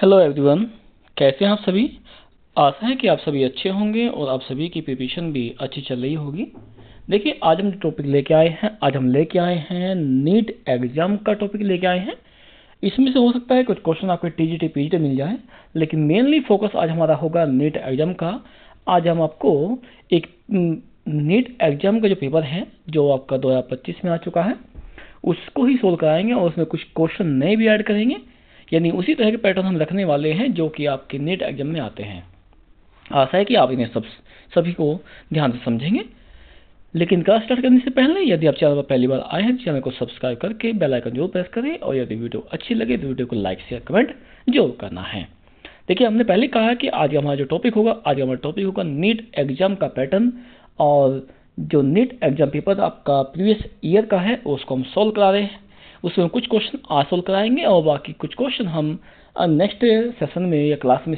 Hello everyone, कैसे हैं आप सभी। आशा है कि आप सभी अच्छे होंगे और आप सभी की प्रिपरेशन भी अच्छी चल रही होगी। देखिए, आज हम टॉपिक लेके आए हैं, नीट एग्जाम का टॉपिक लेके आए हैं। इसमें से हो सकता है कुछ क्वेश्चन आपके टीजीटी पीजीटी मिल जाए, लेकिन मेनली फोकस आज हमारा होगा नीट एग्जाम का। आज हम आपको एक नीट एग्जाम का जो पेपर है जो आपका 2025 में आ चुका है उसको ही सोल्व कराएंगे और उसमें कुछ क्वेश्चन नए भी ऐड करेंगे। यानी उसी तरह के पैटर्न हम रखने वाले हैं जो कि आपके नीट एग्जाम में आते हैं। आशा है कि आप इन्हें सभी को ध्यान से समझेंगे। लेकिन क्लास स्टार्ट करने से पहले यदि आप चैनल पर पहली बार आए हैं तो चैनल को सब्सक्राइब करके बेल आइकन जरूर प्रेस करें, और यदि वीडियो अच्छी लगे तो वीडियो को लाइक शेयर कमेंट जरूर करना है। देखिए, हमने पहले कहा कि आज हमारा जो टॉपिक होगा नीट एग्जाम का पैटर्न। और जो नीट एग्जाम पेपर आपका प्रीवियस ईयर का है उसको हम सॉल्व करा रहे हैं। उसमें कुछ क्वेश्चन आज सॉल्व कराएंगे और बाकी कुछ क्वेश्चन हम नेक्स्ट सेशन में या क्लास में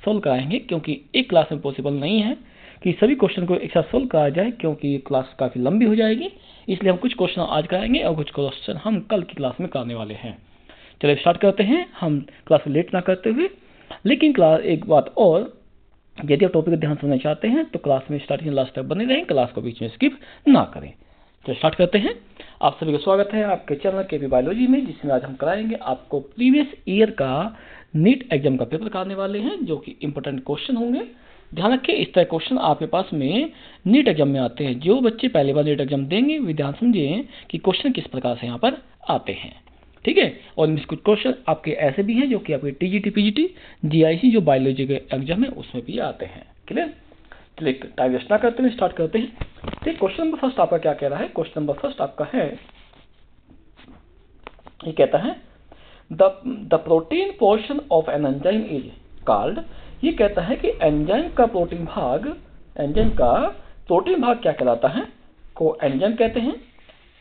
सॉल्व कराएंगे, क्योंकि एक क्लास में पॉसिबल नहीं है कि सभी क्वेश्चन को एक साथ सॉल्व कराया जाए, क्योंकि क्लास काफ़ी लंबी हो जाएगी। इसलिए हम कुछ क्वेश्चन आज कराएंगे और कुछ क्वेश्चन हम कल की क्लास में कराने वाले हैं। चलिए स्टार्ट करते हैं, हम क्लास में लेट ना करते हुए। लेकिन क्लास एक बात और, यदि आप टॉपिक को ध्यान समझना चाहते हैं तो क्लास में स्टार्टिंग लास्ट तक बने रहें, क्लास को बीच में स्किप ना करें। तो स्टार्ट करते हैं। आप सभी का स्वागत है आपके चैनल केपी बायोलॉजी में, जिसमें आज हम कराएंगे आपको प्रीवियस ईयर का नीट एग्जाम का पेपर कराने वाले हैं, जो कि इंपॉर्टेंट क्वेश्चन होंगे। ध्यान रखें, इस तरह क्वेश्चन आपके पास में नीट एग्जाम में आते हैं। जो बच्चे पहली बार नीट एग्जाम देंगे वे ध्यान समझें कि क्वेश्चन किस प्रकार से यहाँ पर आते हैं, ठीक है। और इनमें कुछ क्वेश्चन आपके ऐसे भी हैं जो कि आपके टीजीटी पीजीटी जीआईसी जो बायोलॉजी के एग्जाम है उसमें भी आते हैं। क्लियर। चलिए टाइम वेस्ट ना करते हुए स्टार्ट करते हैं। ठीक, क्वेश्चन नंबर फर्स्ट आपका क्या कह रहा है। क्वेश्चन नंबर फर्स्ट आपका है, ये कहता है the protein portion of an enzyme is called. ये कहता है कि एंजाइम का प्रोटीन भाग क्या कहलाता है। को एंजाइम कहते हैं,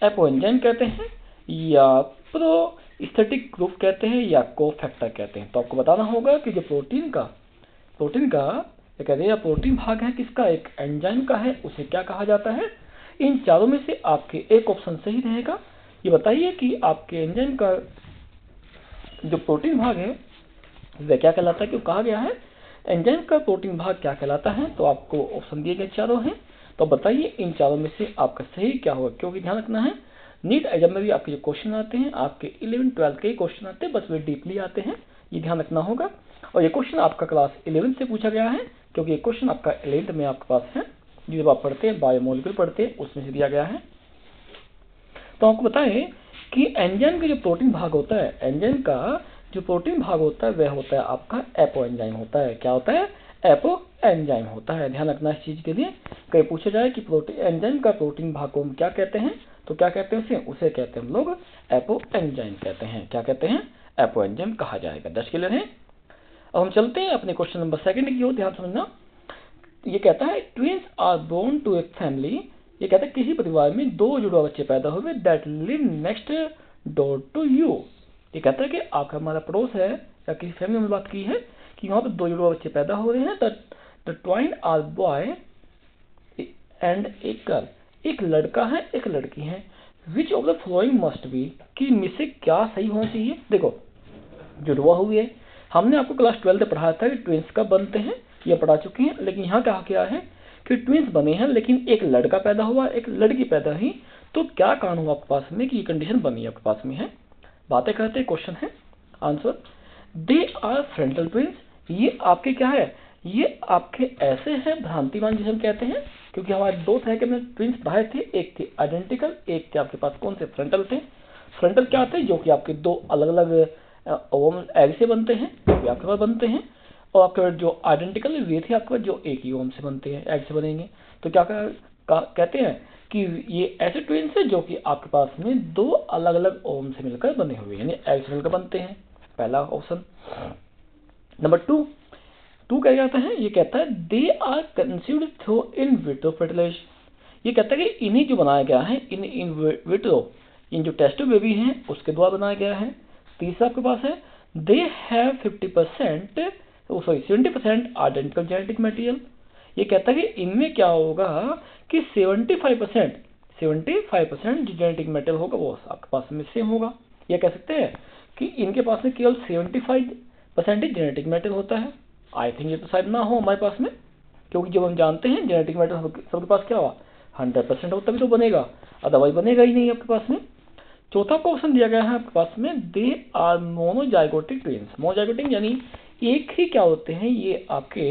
एपो एंजाइम कहते हैं, या प्रोस्थेटिक ग्रुप कहते हैं, या कोफैक्टर कहते हैं। तो आपको बताना होगा कि जो प्रोटीन का कहते हैं प्रोटीन भाग है किसका, एक एंजाइम का है, उसे क्या कहा जाता है। इन चारों में से आपके एक ऑप्शन सही रहेगा। ये बताइए कि आपके एंजाइम का जो प्रोटीन भाग है वह क्या कहलाता है, क्यों कहा गया है एंजाइम का प्रोटीन भाग क्या कहलाता है। तो आपको ऑप्शन दिए गए चारों हैं, तो बताइए इन चारों में से आपका सही क्या होगा। क्योंकि ध्यान रखना है, नीट एग्जाम में भी आपके जो क्वेश्चन आते हैं आपके 11-12 के ही क्वेश्चन आते हैं, बस वे डीपली आते हैं, ये ध्यान रखना होगा। और ये क्वेश्चन आपका क्लास 11 से पूछा गया है, क्योंकि ये क्वेश्चन आपका 11th में आपके पास है, जब आप पढ़ते हैं बायोमोलिक्यूल पढ़ते हैं उसमें से दिया गया है। तो आपको बताएं कि एंजाइम का जो प्रोटीन भाग होता है, एंजाइम का जो प्रोटीन भाग होता है वह होता है आपका एपो एंजाइम होता है। क्या होता है, एपो एंजाइम होता है। ध्यान रखना इस चीज के लिए, कहीं पूछा जाए कि एंजाइम का प्रोटीन भाग को हम क्या कहते हैं, तो क्या कहते हैं उसे कहते हैं हम लोग एपो एंजाइम कहते हैं। क्या कहते हैं, एपो एंजाइम कहा जाएगा। 10 क्लियर है। अब हम चलते हैं अपने क्वेश्चन नंबर सेकंड की ओर, ध्यान समझना। ये कहता है twins are born to a family. ये कहता है किसी परिवार में दो जुड़वा बच्चे पैदा हुए that live next door to you. ये कहता है कि आपका हमारा पड़ोस है या किसी फैमिली में बात की है कि वहां पर दो जुड़वा बच्चे पैदा हो रहे हैं। The twin are boy and a girl. एक लड़का है एक लड़की है। Which of the following must be, कि में से क्या सही होना चाहिए। देखो, जुड़वा हुए हमने आपको क्लास 12 में पढ़ाया था कि ट्विंस कब बनते हैं, ये पढ़ा चुके हैं। लेकिन यहाँ कहा गया है कि ट्विंस बने हैं लेकिन एक लड़का पैदा हुआ एक लड़की पैदा हुई, तो क्या कारण हुआ आपके पास में कि ये कंडीशन बनी आपके पास में है। बातें करते हैं, क्वेश्चन है answer. They are frontal twins. ये आपके क्या है, ये आपके ऐसे हैं भ्रांतिमान जिसे हम कहते हैं, क्योंकि हमारे दो तरह के ट्विंस पढ़ाए थे, एक थे आइडेंटिकल, एक थे आपके पास कौन से फ्रंटल थे। फ्रंटल क्या थे, जो कि आपके दो अलग अलग ओम एग से बनते हैं, जो कि आपके पास बनते हैं। और आपके जो आइडेंटिकल वे थे आपके पास जो एक ही ओम से बनते हैं, एग से बनेंगे। तो क्या कहते हैं कि ये ऐसे ट्विंस है जो कि आपके पास में दो अलग अलग ओम से मिलकर बने हुए यानी एग से मिलकर बनते हैं। पहला ऑप्शन। नंबर टू क्या कहता है, ये कहता है they are conceived through in vitro fertilisation. ये कहता है कि इन्हें जो बनाया गया है इन विट्रो, इन जो टेस्ट बेबी हैं उसके द्वारा बनाया गया है। तीसरा आपके पास है they have 70% identical genetic material. ये कहता है कि इनमें क्या होगा कि 75% जो जेनेटिक मटेरियल होगा वो आपके पास में सेम होगा। ये कह सकते हैं कि इनके पास में केवल 75 परसेंटेज जेनेटिक मैटर होता है। आई थिंक ये तो शायद ना हो हमारे पास में, क्योंकि जब हम जानते हैं जेनेटिक मैटर सबके पास क्या हुआ 100% हो तभी तो बनेगा, अदरवाइज बनेगा ही नहीं आपके पास में। चौथा क्वेश्चन दिया गया है आपके पास में, they are monozygotic twins. Monozygotic यानी एक ही क्या होते हैं, ये आपके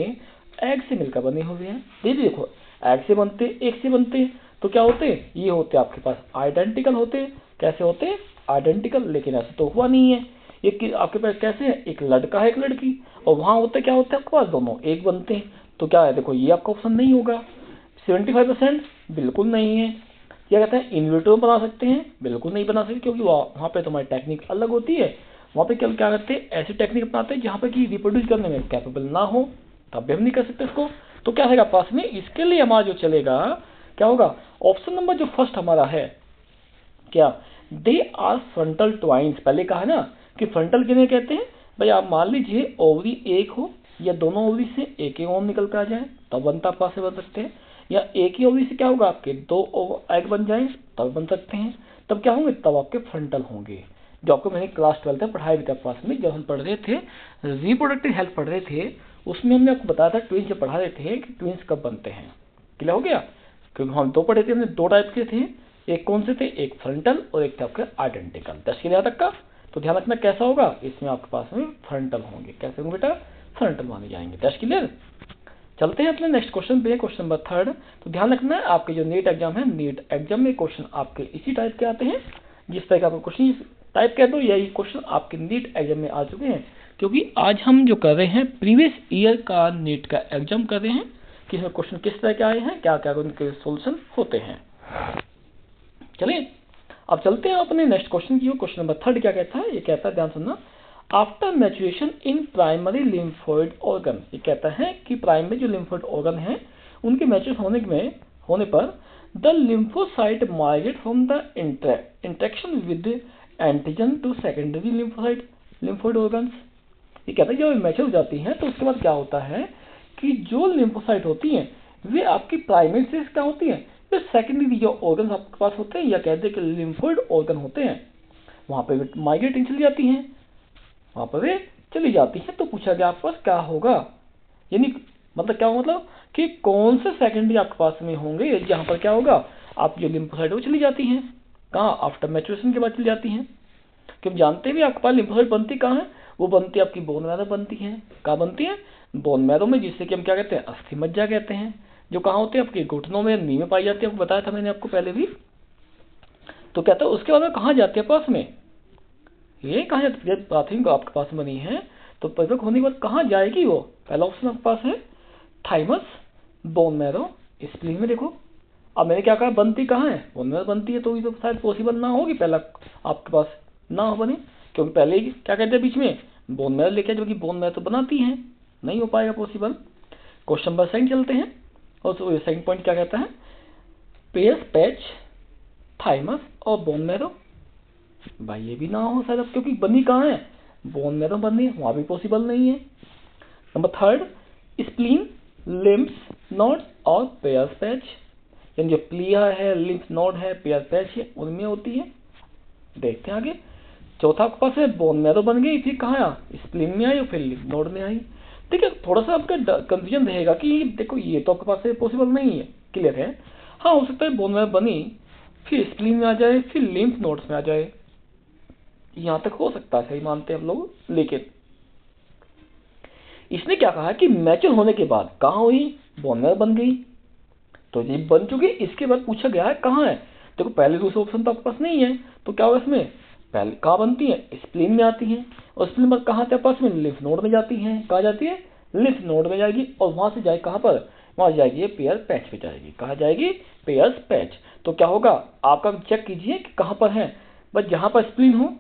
एग से मिलकर बने हुए हैं। ये देखो एग से बनते, एक से बनते, तो क्या होते हैं, ये होते आपके पास आइडेंटिकल होते। कैसे होते हैं, आइडेंटिकल। लेकिन ऐसा तो हुआ नहीं है, ये आपके पास कैसे है, एक लड़का है एक लड़की, और वहां होते क्या होते हैं आपके पास, दोनों एक बनते हैं। तो क्या है, देखो ये आपका ऑप्शन नहीं होगा। 75% बिल्कुल नहीं है। क्या कहते हैं, इन विट्रो बना सकते हैं, बिल्कुल नहीं बना सकते, क्योंकि वहाँ पे तुम्हारी टेक्निक अलग होती है। वहाँ पे क्या करते हैं, ऐसी टेक्निक अपनाते हैं जहाँ पे कि रिप्रोड्यूस करने में कैपेबल ना हो, तब भी हम नहीं कर सकते इसको। तो क्या रहेगा पास में, इसके लिए हमारा जो चलेगा क्या होगा, ऑप्शन नंबर जो फर्स्ट हमारा है क्या, दे आर फ्रंटल ट्वाइंस। पहले कहा ना कि फ्रंटल किन्हें कहते हैं, भाई आप मान लीजिए ओवरी एक हो, या दोनों ओवरी से एक ही ओवम निकल कर आ जाए तब बनता पास से बन सकते हैं, या एक ही ओवरी से क्या होगा आपके दो एग बन जाए तब बन सकते हैं। तब क्या होंगे, तब आपके फ्रंटल होंगे। जो आपको मैंने क्लास 12 में पढ़ाया भी था पास में, जब हम पढ़ रहे थे रिप्रोडक्टिव हेल्थ पढ़ रहे थे, उसमें हमने आपको बताया था ट्विंस जब पढ़ा रहे थे कि ट्विंस कब बनते हैं। क्लियर हो गया, क्योंकि हम दो पढ़े थे, हमने दो टाइप के थे, एक कौन से थे, एक फ्रंटल और एक थे आपके आइडेंटिकल। 10 के तक का तो ध्यान रखना कैसा होगा, इसमें आपके पास में फ्रंटल होंगे। कैसे होंगे बेटा, फ्रंटल माने जाएंगे। 10 क्लियर। चलते हैं अपने नेक्स्ट क्वेश्चन पे, क्वेश्चन नंबर 3। तो ध्यान रखना है आपके जो नीट एग्जाम है, नीट एग्जाम में क्वेश्चन आपके इसी टाइप के आते हैं, जिस तरह का आपको क्वेश्चन टाइप कह दो, यही क्वेश्चन आपके नीट एग्जाम में आ चुके हैं। क्योंकि आज हम जो कर रहे हैं प्रीवियस ईयर का नीट का एग्जाम कर रहे हैं कि इसमें क्वेश्चन किस तरह के आए हैं, क्या क्या उनके सोल्यूशन होते हैं। चलिए अब चलते हैं अपने नेक्स्ट क्वेश्चन की। क्वेश्चन नंबर 3 क्या कहता है, ये कहता है ध्यान सुनना, after maturation in primary lymphoid organ. ये कहता है कि प्राइमरी जो लिम्फोइड ऑर्गन है उनके मैच्योर होने पर the lymphocyte migrate from the interaction with antigen to secondary lymphoid organs. ये कहता है जब मैच्योर हो जाती हैं तो उसके बाद क्या होता है कि जो लिम्फोसाइट होती हैं वे आपकी प्राइमरी से क्या होती हैं, वे सेकेंडरी जो ऑर्गन आपके पास होते हैं, या कहते हैं कि लिम्फोइड ऑर्गन होते हैं, वहां पे माइग्रेटिंग चली जाती हैं, वहां पर वे चली जाती हैं। तो पूछा गया आपके पास क्या होगा, यानी मतलब क्या मतलब कि कौन से सेकेंडरी आपके पास में होंगे जहां पर क्या होगा, आप जो लिम्फोसाइट वो चली जाती हैं, कहाँ, आफ्टर मैचुरेशन के बाद चली जाती हैं। क्योंकि जानते भी आपके पास लिम्फोसाइट बनती कहाँ है, वो बनती है आपकी बोन मैरो बनती है। कहाँ बनती है, बोन मैरो में, जिससे कि हम क्या कहते हैं, अस्थि मज्जा कहते हैं, जो कहाँ होते हैं आपके घुटनों में, नी में पाई जाती है। आपको बताया था मैंने आपको पहले भी। तो कहता है उसके बाद में कहाँ जाती है पास में, ये कहाँ जाती है, प्राथमिक आपके पास बनी है तो परिपक्व होने के बाद कहाँ जाएगी वो, पहला ऑप्शन आपके पास है थाइमस, बोन मैरो, स्प्लीन में। देखो अब मैंने क्या कहा, बनती कहाँ है, बोन मैरो बनती है, तो ये तो शायद पॉसिबल ना होगी पहला आपके पास ना हो बने, क्योंकि पहले ही क्या कहते हैं बीच में बोन मैरो लेके, जबकि बोन मैरो तो बनाती है, नहीं हो पाएगा पॉसिबल। क्वेश्चन नंबर 2 चलते हैं, और सेकंड पॉइंट क्या कहता है, पेयर्स पैच, थाइमस और बोन मैरो। भाई ये भी ना हो शायद, क्योंकि बनी कहाँ है, बोन मैरो बनी, वहां भी पॉसिबल नहीं है। नंबर 3, स्प्लीन, लिम्फ्स नोड और पेयर्स पैच, यानी जो प्लिया है, लिम्फ नोड है, पेयर्स पैच है, उनमें होती है। देखते हैं आगे। चौथा आपके पास है बोन मैरो बन गई, फिर कहाँ आया, स्प्लीन में आई और फिर लिम्फ नोड में आई। ठीक है, थोड़ा सा आपका कंफ्यूजन रहेगा कि देखो ये तो आपके पास पॉसिबल नहीं है, क्लियर है। हाँ हो सकता है बोन मैरो बनी फिर स्प्लीन में आ जाए, फिर लिम्फ नोड्स में आ जाए, यहां तक हो सकता है, सही मानते हैं हम लोग। लेकिन इसने क्या कहा कि मैच्योर होने के बाद कहां हुई, बोन मैरो बन गई, तो ये बन चुकी। इसके बाद पूछा गया है कहां है, देखो पहले दूसरे ऑप्शन तो आपके पास नहीं है, तो क्या होगा इसमें, पहले कहां बनती है, स्प्लीन में आती है, और स्प्लीन में कहां से पास में, लिम्फ नोड में जाती है। कहा जाती है, लिम्फ नोड में जाएगी, और वहां से जाए कहां पर, वहां जाएगी पेयर पैच पे जाएगी। कहा जाएगी, पेयर्स पैच। तो क्या होगा, आपका चेक कीजिए कि कहां पर है, बस जहां पर स्प्लीन हो,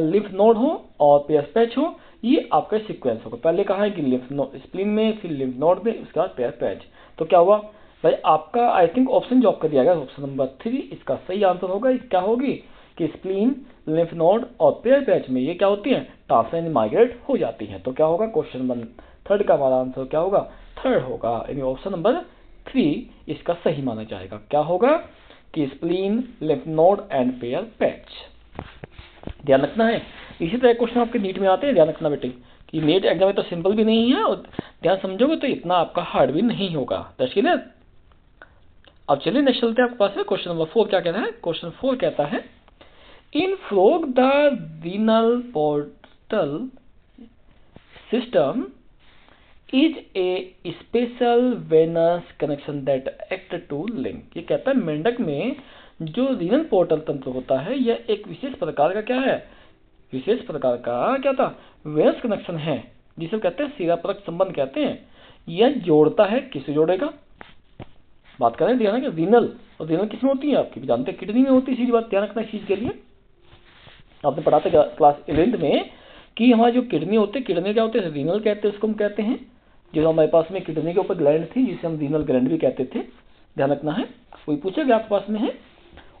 लिम्फ नोड हो और पेयर्स पैच हो, ये आपका सीक्वेंस होगा। पहले कहा है कि लिम्फ नोड स्प्लीन में, फिर लिम्फ नोड में, उसके बाद पेयर पैच। तो क्या हुआ भाई, आपका आई थिंक ऑप्शन जो आपका दिया गया ऑप्शन नंबर 3 इसका सही आंसर होगा। क्या होगी कि स्प्लीन, लिम्फ नोड और पेयर पैच में ये क्या होती है, ट्रांसफर माइग्रेट हो जाती है। तो क्या होगा, क्वेश्चन नंबर 3 का हमारा आंसर क्या होगा, 3 होगा, यानी ऑप्शन नंबर 3 इसका सही माना जाएगा। क्या होगा कि spleen, lymph node and pair patch. ध्यान रखना है। इसी तरह क्वेश्चन आपके नीट में आते हैं, ध्यान रखना बेटे कि नीट एग्जाम में तो सिंपल भी नहीं है और ध्यान समझोगे तो इतना आपका हार्ड भी नहीं होगा। That's clear. अब चलिए नेक्स्ट चलते हैं आपके पास में क्वेश्चन नंबर 4 क्या कहता है। क्वेश्चन 4 कहता है in frog the renal portal system is a special venous connection that act to link. ये कहता है मेंढक में जो रीनल पोर्टल तंत्र होता है यह एक विशेष प्रकार का क्या है, विशेष प्रकार का क्या था, वेनस कनेक्शन है, जिसे कहते हैं शिरापरक संबंध कहते हैं। यह जोड़ता है, किसे जोड़ेगा, बात करें ध्यान कि रीनल, और रीनल किसमें होती है आपकी जानते हैं किडनी में होती है। सीधी बात ध्यान रखना इस चीज के लिए, आपने पढ़ा था क्लास 11th में कि हमारे जो किडनी होते हैं, किडनी क्या होते हैं, रीनल कहते हैं उसको हम कहते हैं। जो हमारे पास में किडनी के ऊपर ग्लैंड थी जिसे हम रीनल ग्लैंड भी कहते थे, ध्यान रखना है। कोई पूछेगा आपके पास में है,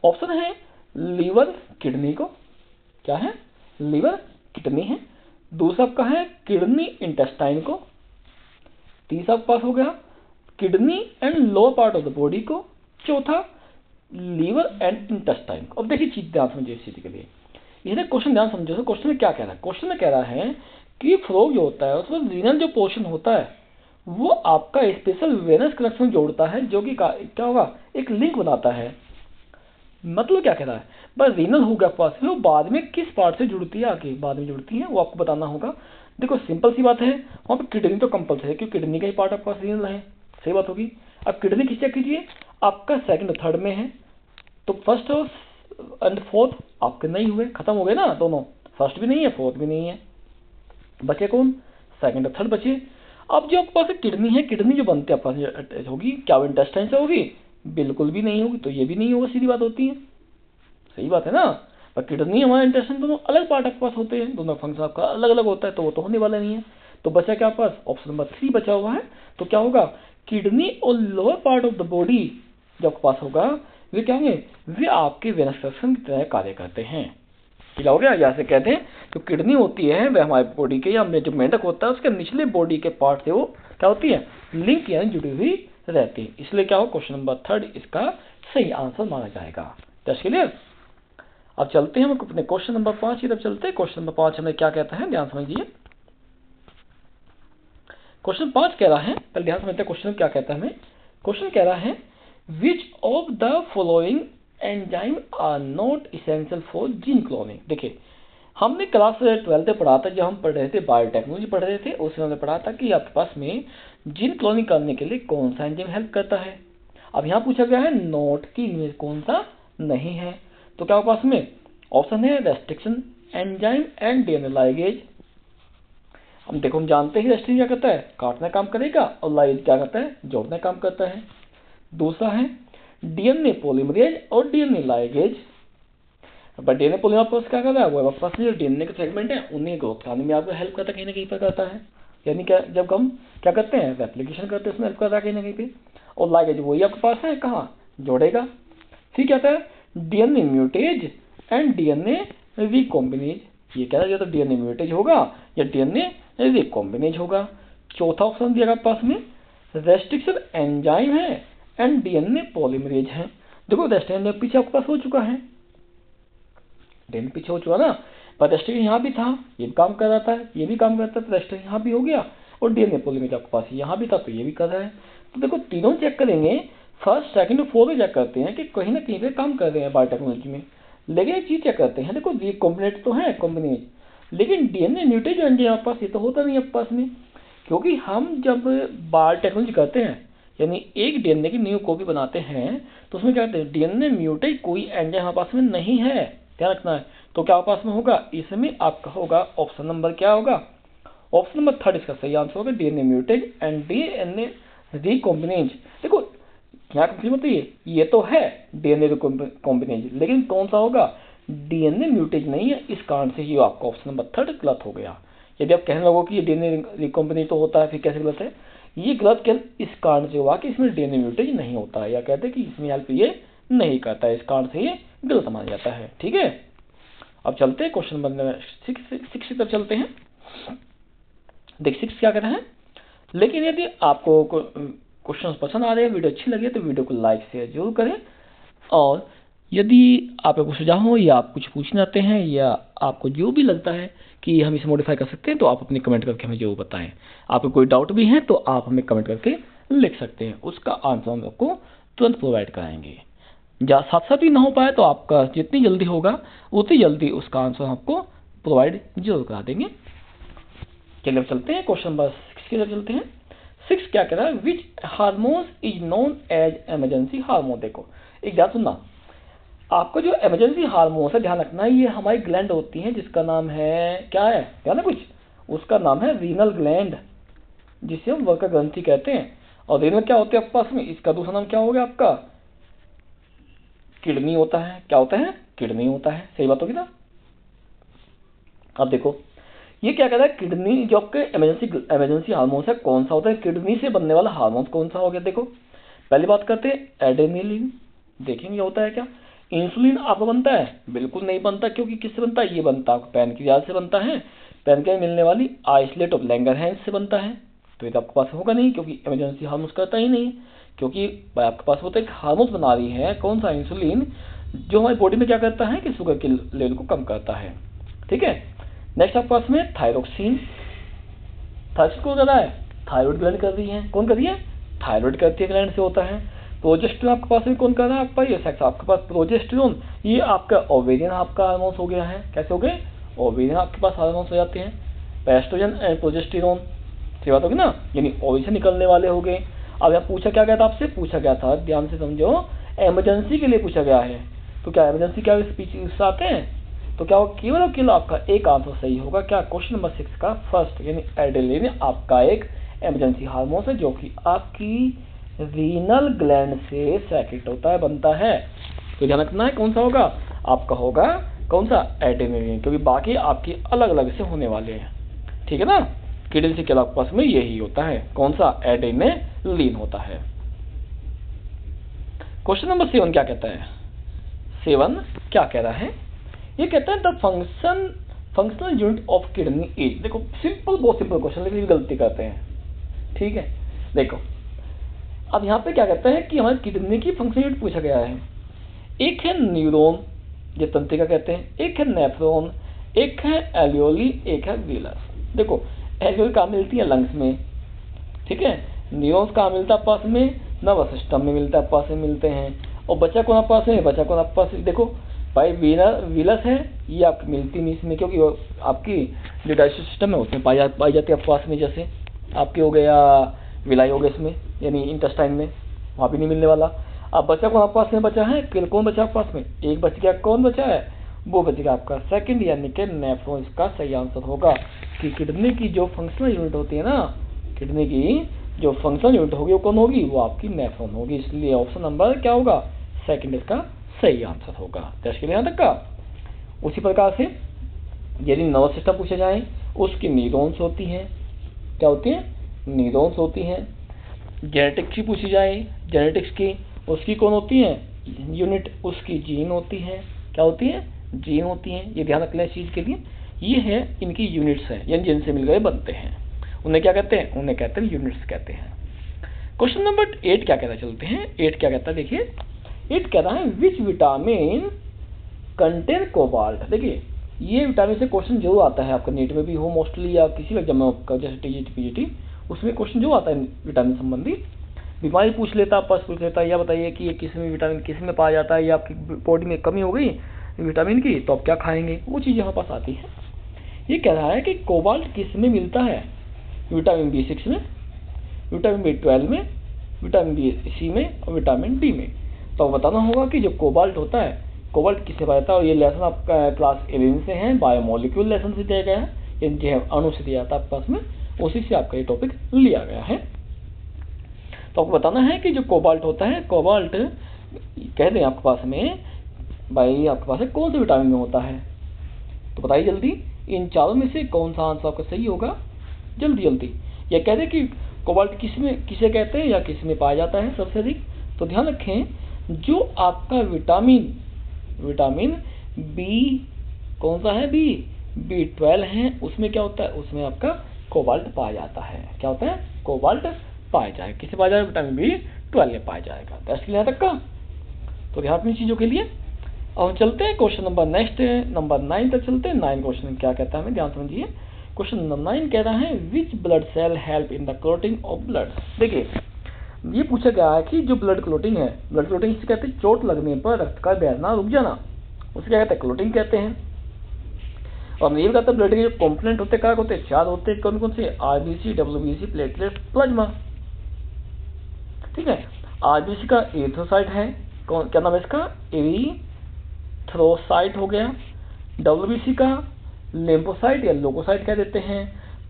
ऑप्शन है लीवर किडनी को, क्या है, लीवर किडनी है। दूसरा आपका है किडनी इंटेस्टाइन को। तीसरा आपके पास हो गया kidney and lower part of the body को। चौथा लीवर एंड इंटेस्टाइन को। अब देखिए चीज ध्यान समझिए इस चीज के लिए, इसलिए क्वेश्चन ध्यान समझो। क्वेश्चन में क्या कह रहा है, क्वेश्चन में कह रहा है कि फ्रॉग जो होता है उसमें रीनल जो पोर्शन होता है वो आपका स्पेशल वेनस कनेक्शन जोड़ता है, जो कि क्या होगा, एक लिंक बनाता है। मतलब क्या कह रहा है, बस रीनल होगा पास में, वो बाद में किस पार्ट से जुड़ती है, आगे बाद में जुड़ती है वो आपको बताना होगा। देखो सिंपल सी बात है, वहाँ पे किडनी तो कंपल्सरी है क्योंकि किडनी का ही पार्ट आपके पास रीनल है, सही बात होगी। अब किडनी किस चेक कीजिए, आपका सेकंड थर्ड में है, तो फर्स्ट एंड फोर्थ आपके नहीं हुए, खत्म हो गए ना दोनों, फर्स्ट भी नहीं है फोर्थ भी नहीं है, बचे कौन, सेकंड और थर्ड बचे। अब जो आपके पास किडनी है, किडनी जो बनती है आपके पास होगी क्या वो इंटेस्टाइन से होगी, बिल्कुल भी नहीं होगी, तो ये भी नहीं होगा, सीधी बात होती है, सही बात है ना। पर किडनी हमारा इंटेस्टाइन दोनों अलग पार्ट आपके पास होते हैं, दोनों फंक्शन आपका अलग अलग होता है, तो वो तो होने वाला नहीं है। तो बचा क्या पास, ऑप्शन नंबर 3 बचा हुआ है। तो क्या होगा, किडनी और lower part of the body जो आपके पास होगा वे क्या होंगे, वे आपके वेनस कनेक्शन की तरह कार्य करते हैं। क्या हो गया, यहाँ से कहते हैं जो किडनी होती है वह हमारे बॉडी के या जो मेंढक होता है उसके निचले बॉडी के पार्ट से वो क्या होती है, लिंक यानी जुड़ी हुई रहती है। इसलिए क्या हो, क्वेश्चन नंबर 3 इसका सही आंसर माना जाएगा। That's clear. अब चलते हैं हम अपने क्वेश्चन नंबर 5 की तरफ चलते हैं। क्वेश्चन नंबर 5 हमें क्या कहता है, ध्यान समझिए। क्वेश्चन 5 कह रहा है, पहले ध्यान समझते हैं क्वेश्चन क्या कहता है हमें। क्वेश्चन कह रहा है which of the following enzyme are not essential for gene cloning. देखिए हमने क्लास 12 में पढ़ा था, जब हम पढ़ रहे थे बायोटेक्नोलॉजी पढ़ रहे थे, उसमें हमने पढ़ा था कि आपके पास में जीन क्लोनिंग करने के लिए कौन सा एंजाइम हेल्प करता है। अब यहाँ पूछा गया है नॉट की, इनमें कौन सा नहीं है। तो क्या पास में ऑप्शन है restriction enzyme and DNA ligase. हम देखो हम जानते हैं रेस्ट्रिक्शन क्या करता है, काटना काम करेगा, और लाइगेज क्या करता है, जोड़ना काम करता है। दूसरा है डीएनए पॉलीमरेज और डीएनए लाइगेज। डीएनए पॉलीमरेज क्या कर रहा है, वो आपके पास जो डीएनए के सेगमेंट है उन्हें ग्रोथ कराने में आपको हेल्प करता है, कहीं ना कहीं पर करता है। यानी क्या, जब हम क्या करते हैं रेप्लिकेशन करते हैं उसमें हेल्प करता है कहीं ना कहीं पे। और लाइगेज वही आपके पास है, कहाँ जोड़ेगा। फिर क्या है डीएनए म्यूटेज एंड डीएनए रिकॉम्बिनेज। ये कह रहा है या तो डीएनए म्यूटेज होगा या डीएनए रिकॉम्बिनेज होगा। चौथा ऑप्शन दिया गया पास में रेस्ट्रिक्शन एंजाइम है एंड डीएनए पॉलीमरेज है। देखो रेस्ट्रिक्शन पीछे आपके पास हो चुका है, डीएनए पीछे हो चुका ना, पर रेस्ट्रिक्शन यहाँ भी था, ये भी काम कर रहा था, ये भी काम करता था, रेस्ट्रिक्शन यहाँ भी हो गया, और डीएनए पॉलीमरेज आपके पास यहाँ भी था तो ये भी कर रहा है। तो देखो तीनों चेक करेंगे, फर्स्ट सेकंड और फोर्थ चेक करते हैं कि कहीं ना कहीं पे काम कर रहे हैं बायोटेक्नोलॉजी में। लेकिन एक चीज चेक करते हैं, देखो रिकॉम्बिनेट तो है कॉम्बिनेज, लेकिन डीएनए म्यूटेज जो है आपके पास ये तो होता नहीं है आपके पास में, क्योंकि हम जब बायोटेक्नोलॉजी करते हैं यानी एक डीएनए की न्यू कॉपी बनाते हैं तो उसमें क्या कहते हैं डीएनए म्यूटेज कोई एंजाइम हमारे पास में नहीं है, ध्यान रखना है। तो क्या पास में होगा, इसमें आपका होगा ऑप्शन नंबर क्या होगा, ऑप्शन नंबर 3 इसका सही आंसर होगा डीएनए म्यूटेज एंड डीएनए रिकॉम्बिनेज। देखो यहाँ कंफ्यूज मत होइए, ये तो है डीएनए रिकॉम्बिनेज, लेकिन कौन सा होगा, डीएनए म्यूटेज नहीं है, इस कारण से ही आपका ऑप्शन नंबर 3 गलत हो गया। यदि आप कहने लगो कि ये डीएनए रिकॉम्बिनेज तो होता है, फिर कैसे गलत है, ये गलत केवल इस कारण से हुआ कि इसमें डीएनए म्यूटेज नहीं होता है, या कहते हैं कि इसमें हेल्प ये नहीं करता है, इस कारण से ये गलत माना जाता है। ठीक है, अब चलते हैं क्वेश्चन नंबर 6 की तरफ चलते हैं। देख 6 क्या कहना है, लेकिन यदि आपको क्वेश्चन पसंद आ रहे हैं, वीडियो अच्छी लगे तो वीडियो को लाइक शेयर जरूर करें, और यदि आपका कुछ सुझाव हो या आप कुछ पूछना चाहते हैं या आपको जो भी लगता है कि हम इसे मॉडिफाई कर सकते हैं तो आप अपने कमेंट करके हमें जरूर बताएं। आपको कोई डाउट भी है तो आप हमें कमेंट करके लिख सकते हैं, उसका आंसर हम आपको तुरंत प्रोवाइड कराएंगे। या साथ साथ भी ना हो पाए तो आपका जितनी जल्दी होगा उतनी जल्दी उसका आंसर हम आपको प्रोवाइड जरूर करा देंगे। चलिए अब चलते हैं क्वेश्चन नंबर 6 की तरफ चलते हैं। 6 क्या कह रहा है, which hormones is known as emergency hormone. देखो एक बात सुनना, आपको जो इमरजेंसी हार्मोन है ध्यान रखना है, ये हमारी ग्लैंड होती है जिसका नाम है क्या है, ध्यान है कुछ, उसका नाम है रीनल ग्लैंड, जिसे हम वर्का ग्रंथि कहते हैं। और रीनल क्या होते हैं आपके पास में, इसका दूसरा नाम क्या हो गया आपका, किडनी होता है। क्या होता है, किडनी होता है, सही बात होगी ना। अब देखो ये क्या कहता है, किडनी जो आपके इमरजेंसी हार्मोन है कौन सा होता है, किडनी से बनने वाला हार्मोन कौन सा हो गया। देखो पहली बात करते हैं एड्रेनलिन, देखेंगे होता है क्या। इंसुलिन आपको बनता है, बिल्कुल नहीं बनता, क्योंकि किससे बनता है, ये बनता है पैनक्रियाज से बनता है, पैनक्रियाज मिलने वाली आइसोलेट ऑफ लैंगरहैंस से बनता है। तो ये तो आपके पास होगा नहीं, क्योंकि इमरजेंसी हार्मोन करता ही नहीं, क्योंकि आपके पास होता है एक हार्मोन बना रही है कौन सा, इंसुलिन, जो हमारी बॉडी में क्या करता है कि शुगर के लेवल को कम करता है। ठीक है, नेक्स्ट आपके पास में थायरोक्सिन, थायरोक्सिन कौन कर रहा है, थायराइड ग्लैंड कर रही है, कौन कर रही है, थायराइड करती है ग्लैंड से होता है। प्रोजेस्टेरोन आपके पास में कौन कर रहा है आपका, ये सेक्स आपके पास प्रोजेस्टेरोन, ये आपका ओवेरियन आपका हार्मोन हो गया है। कैसे हो गए, ओवेरियन आपके पास हार्मोन हो जाते हैं, एस्ट्रोजन एंड प्रोजेस्टेरोन, सही बात होगी ना, यानी ओवेरियन से निकलने वाले हो गए। अब यहाँ पूछा क्या गया था आपसे, पूछा गया था ध्यान से समझो, इमरजेंसी के लिए पूछा गया है। तो क्या इमरजेंसी क्या स्पीच आते हैं, तो क्या होगा, केवल और केवल आपका एक आंसर सही होगा, क्या क्वेश्चन नंबर 6 का फर्स्ट, यानी एड्रेनलिन आपका एक इमरजेंसी हार्मोन है जो कि आपकी रीनल ग्लैंड से सेक्रेट होता है, बनता है। तो ध्यान रखना है कौन सा होगा आपका, होगा कौन सा, एड्रेनलिन, क्योंकि बाकी आपकी अलग अलग से होने वाले हैं। ठीक है ना, किडनी से केवल आपके पास में यही होता है, कौन सा, एड्रेनलिन होता है। क्वेश्चन नंबर 7 क्या कहता है, 7 क्या कह रहा है, ये कहता है the functional unit of kidney is. देखो सिंपल, बहुत सिंपल क्वेश्चन, लेकिन गलती करते हैं। ठीक है, देखो अब यहाँ पे क्या कहता है कि हमारी किडनी की फंक्शनल यूनिट पूछा गया है। एक है न्यूरॉन, ये तंत्रिका कहते हैं, एक है नेफ्रॉन, एक है एल्वियोली, एक है वीलस। देखो एल्वियोली कहाँ मिलती है, लंग्स में। ठीक है, न्यूरॉन्स कहाँ मिलता है पास में, नर्वस सिस्टम में मिलता है, पास में मिलते हैं। और बचा कौन पास में, बचा कौन पास, देखो भाई वीलस है, ये आपकी मिलती नहीं इसमें, क्योंकि आपकी जो डाइजेस्टिव सिस्टम है उसमें पाई जाती है पास में, जैसे आपके हो गया विलाई हो गया इसमें, यानी इंटेस्टाइन में, वहाँ भी नहीं मिलने वाला। अब बचा कौन पास में बचा है, कौन बचा पास में, एक बच गया, कौन बचा है, वो बच गया आपका सेकंड, यानी कि नेफ्रॉन इसका सही आंसर होगा। कि किडनी की जो फंक्शनल यूनिट होती है ना, किडनी की जो फंक्शनल यूनिट होगी वो कौन होगी, वो आपकी नेफ्रॉन होगी। इसलिए ऑप्शन नंबर क्या होगा, सेकंड इसका सही आंसर होगा। टेस्ट के लिए यहाँ तक का। उसी प्रकार से यदि नर्वस सिस्टम पूछे जाए, उसकी न्यूरॉन्स होती हैं, क्या होती हैं, न्यूरॉन्स होती हैं। जेनेटिक्स की पूछी जाए, जेनेटिक्स की, उसकी कौन होती है यूनिट, उसकी जीन होती है, क्या होती है, जीन होती हैं। ये ध्यान रखना इस चीज़ के लिए, ये है इनकी यूनिट्स हैं, यानी जिनसे मिलकर बनते हैं, उन्हें क्या कहते हैं, उन्हें कहते हैं यूनिट्स कहते हैं। क्वेश्चन नंबर 8 क्या कहता है, चलते हैं 8 क्या कहता है, देखिए 8 कहता है विच विटामिन कंटेन कोबाल्ट। देखिए ये विटामिन से क्वेश्चन जरूर आता है, आपका नीट में भी हो मोस्टली, या किसी एग्जाम में आपका जैसे टीजीटी पीजीटी, उसमें क्वेश्चन जो आता है विटामिन संबंधी, बीमारी पूछ लेता, आपस पूछ लेता है, या बताइए कि ये किस में विटामिन किस में पाया जाता है, या आपकी बॉडी में कमी हो गई विटामिन की तो आप क्या खाएंगे, वो चीज़ यहाँ पास आती है। ये कह रहा है कि कोबाल्ट किस में मिलता है, विटामिन B6 में, विटामिन B12 में, विटामिन C में और विटामिन D में। तो बताना होगा कि जो कोबाल्ट होता है, कोबाल्ट किससे पाया जाता है, और ये लेसन आपका क्लास 11 से है, बायोमोलिक्यूल लेसन से दिया गया है, जो अणु से दिया जाता है आपके पास में, उसी से आपका ये टॉपिक लिया गया है। तो आपको बताना है कि जो कोबाल्ट होता है, कोबाल्ट कह दें आपके पास में, भाई आपके पास है कौन से विटामिन में होता है, तो बताइए जल्दी, इन चारों में से कौन सा आंसर आपका सही होगा, जल्दी जल्दी। या कह दें कि कोबाल्ट किसे कहते हैं या किस में पाया जाता है सबसे अधिक, तो ध्यान रखें जो आपका विटामिन बी कौन सा है, B12 है, उसमें क्या होता है, उसमें आपका कोबाल्ट पाया जाता है। क्या होता है, कोबाल्ट पाया जाएगा, किसे पाया जाएगा, विटामिन B12 में पाया जाएगा। टेस्ट लिया तक का, तो ध्यान अपनी चीज़ों के लिए। अब चलते हैं क्वेश्चन नंबर नेक्स्ट नंबर 9 तक चलते हैं। 9 क्वेश्चन क्या कहता है हमें ध्यान समझिए। क्वेश्चन नंबर 9 कह रहा है which blood cell help in the clotting of blood. देखिए ये पूछा गया है कि जो ब्लड क्लोटिंग है, ब्लड क्लोटिंग से कहते हैं चोट लगने पर रक्त का बहना रुक जाना, उसे क्या कहते हैं क्लोटिंग कहते हैं। और हमने ये बताया ब्लड के जो कॉम्पोनेंट होते हैं क्या होते हैं, 4 होते हैं। कौन कौन से, आरबीसी, डब्ल्यूबीसी, प्लेटलेट, प्लाज्मा। ठीक है, आरबीसी का एरिथ्रोसाइट है, कौन क्या नाम है इसका, एरिथ्रोसाइट हो गया। डब्ल्यूबीसी का लिम्फोसाइट या लोकोसाइट कह देते हैं।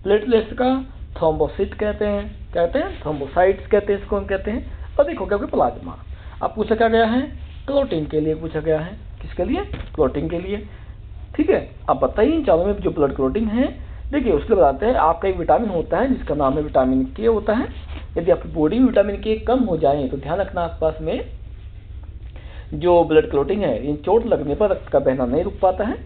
प्लेटलेट्स का थ्रोम्बोसिट कहते हैं, कहते हैं थ्रोम्बोसाइट्स कहते हैं, इसको हम कहते हैं। और देखो क्या प्लाज्मा। अब पूछा क्या गया है, क्लोटिंग के लिए पूछा गया है। किसके लिए, क्लोटिंग के लिए। ठीक है, अब बताइए इन चारों में जो ब्लड क्लोटिंग है। देखिए उसके बताते हैं आपका एक विटामिन होता है जिसका नाम है विटामिन के होता है। यदि आपकी बॉडी में विटामिन के कम हो जाए तो ध्यान रखना आसपास में जो ब्लड क्लोटिंग है इन चोट लगने पर रक्त का बहना नहीं रुक पाता है,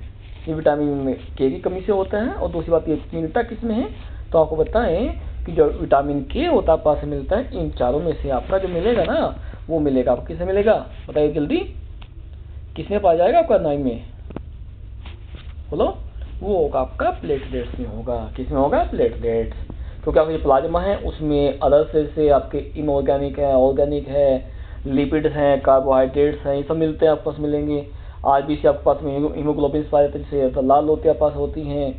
ये विटामिन के की कमी से होता है। और दूसरी बात ये मिलता किसमें है, तो आपको बताएं कि जो विटामिन के होता है पास से मिलता है इन चारों में से आपका जो मिलेगा ना वो मिलेगा आपको किससे मिलेगा, बताइए जल्दी, किसमें पाया जाएगा आपका 9 में, बोलो, वो होगा आपका प्लेटलेट्स में होगा। किसमें होगा, प्लेटलेट्स। क्योंकि आपका जो प्लाज्मा है उसमें अदर सेल से आपके इनऑर्गेनिक है, ऑर्गेनिक है, लिपिड्स हैं, कार्बोहाइड्रेट्स हैं, ये सब मिलते हैं आपके पास मिलेंगे। आरबीसी आपके पास में हीमोग्लोबिन पाए जाते हैं जिससे लाल होते आपके पास होती हैं।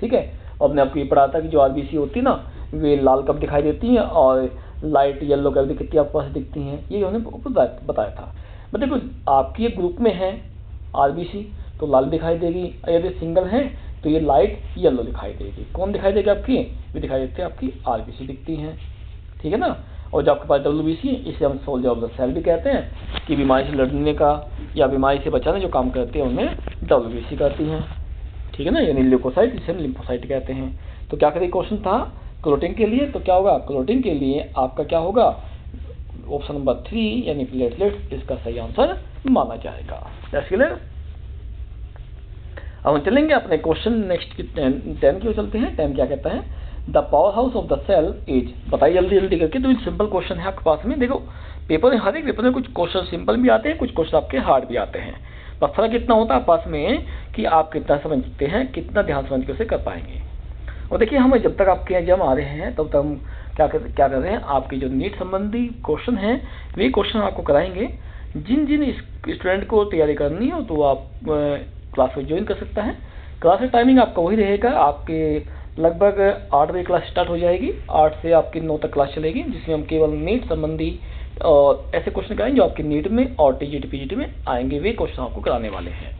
ठीक है, और हमने आपको ये पढ़ा था कि जो आरबीसी होती है ना वे लाल कब दिखाई देती हैं और लाइट येलो कब कितनी आपके पास दिखती हैं, ये हमने बताया था। बट देखो आपकी ये ग्रुप में है आरबीसी तो लाल दिखाई देगी, यदि सिंगल है तो ये लाइट येलो दिखाई देगी। कौन दिखाई देगी आपकी, ये दिखाई देती है आपकी आरबीसी दिखती हैं। ठीक है ना, और जो आपके पास डब्ल्यूबीसी है इसे हम सोल्जर ऑफ द सेल भी कहते हैं कि बीमारी से लड़ने का या बीमारी से बचाने जो काम करते हैं उनमें डब्ल्यूबीसी करती हैं। ठीक है ना, यानी ल्यूकोसाइट जिसे हम लिम्फोसाइट कहते हैं। तो क्या करें, क्वेश्चन था क्लोटिंग के लिए, तो क्या होगा, क्लोटिंग के लिए आपका क्या होगा, ऑप्शन नंबर 3 यानी प्लेटलेट्स इसका सही आंसर माना जाएगा। क्लियर। अब हम चलेंगे अपने क्वेश्चन नेक्स्ट की 10 की ओर चलते हैं। 10 क्या कहता है, the power house of the cell is, बताइए जल्दी जल्दी करके। तो सिंपल क्वेश्चन है आपके पास में। देखो पेपर में हर एक पेपर में कुछ क्वेश्चन सिंपल भी आते हैं, कुछ क्वेश्चन आपके हार्ड भी आते हैं। बस फर्क इतना होता है पास में कि आप कितना समझते हैं, कितना ध्यान समझ के उसे कर पाएंगे। और देखिए हमें जब तक आपके एग्जाम आ रहे हैं तब तक हम क्या कर रहे हैं, आपके जो नीट संबंधी क्वेश्चन हैं वे क्वेश्चन आपको कराएंगे। जिन जिन स्टूडेंट को तैयारी करनी हो तो आप क्लास में ज्वाइन कर सकता है। क्लास टाइमिंग आपका वही रहेगा, आपके लगभग 8 बजे क्लास स्टार्ट हो जाएगी, 8 से आपकी 9 तक क्लास चलेगी, जिसमें हम केवल नीट संबंधी और ऐसे क्वेश्चन कराएंगे जो आपके नीट में और टीजीटी पीजीटी में आएंगे, वे क्वेश्चन आपको कराने वाले हैं।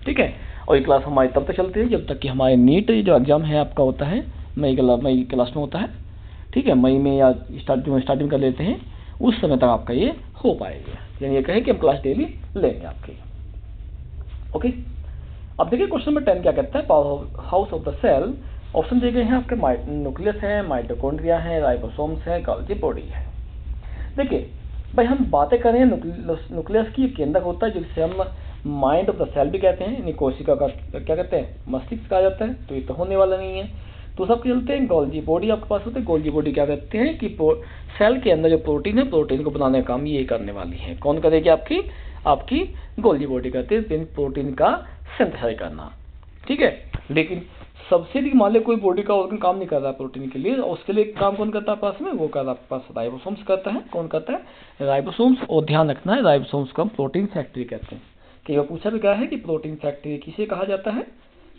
ठीक है, और ये क्लास हमारी तब तक चलती है जब तक कि हमारे नीट जो एग्जाम है आपका होता है मई क्लास में होता है। ठीक है, मई में या स्टार्टिंग कर लेते हैं उस समय तक आपका ये हो पाएगा, यानी ये कहें कि हम क्लास डेली लेंगे आपकी। ओके, अब देखिए क्वेश्चन नंबर 10 क्या कहता है, power house of the cell. Option दिए गए हैं आपके, न्यूक्लियस है, माइटोकॉन्ड्रिया है, राइबोसोम्स है, गोल्गी बॉडी है। देखिए भाई हम बातें करें न्यूक्लियस की, केंद्रक होता है जिसे हम माइंड ऑफ द सेल भी कहते हैं, यानी कोशिका का क्या कहते हैं, मस्तिष्क कहा जाता है, तो ये तो होने वाला नहीं है। तो सब चलते हैं गोल्गी बॉडी आपके पास होते हैं। गोल्गी बॉडी क्या कहते हैं कि सेल के अंदर जो प्रोटीन है, प्रोटीन को बनाने का काम ये करने वाली है। कौन करेगी, आपकी गोल्गी बॉडी करते हैं प्रोटीन का सिंथेसाइज करना। ठीक है, लेकिन सबसे भी मान लो कोई बॉडी का ऑर्गन काम नहीं कर रहा प्रोटीन के लिए, उसके लिए काम कौन करता है पास में, वो करता है पास राइबोसोम्स करता है। कौन करता है, राइबोसोम्स। और ध्यान रखना है राइबोसोम्स को हम प्रोटीन फैक्ट्री कहते हैं। कई बार पूछा भी गया है कि प्रोटीन फैक्ट्री किसे कहा जाता है,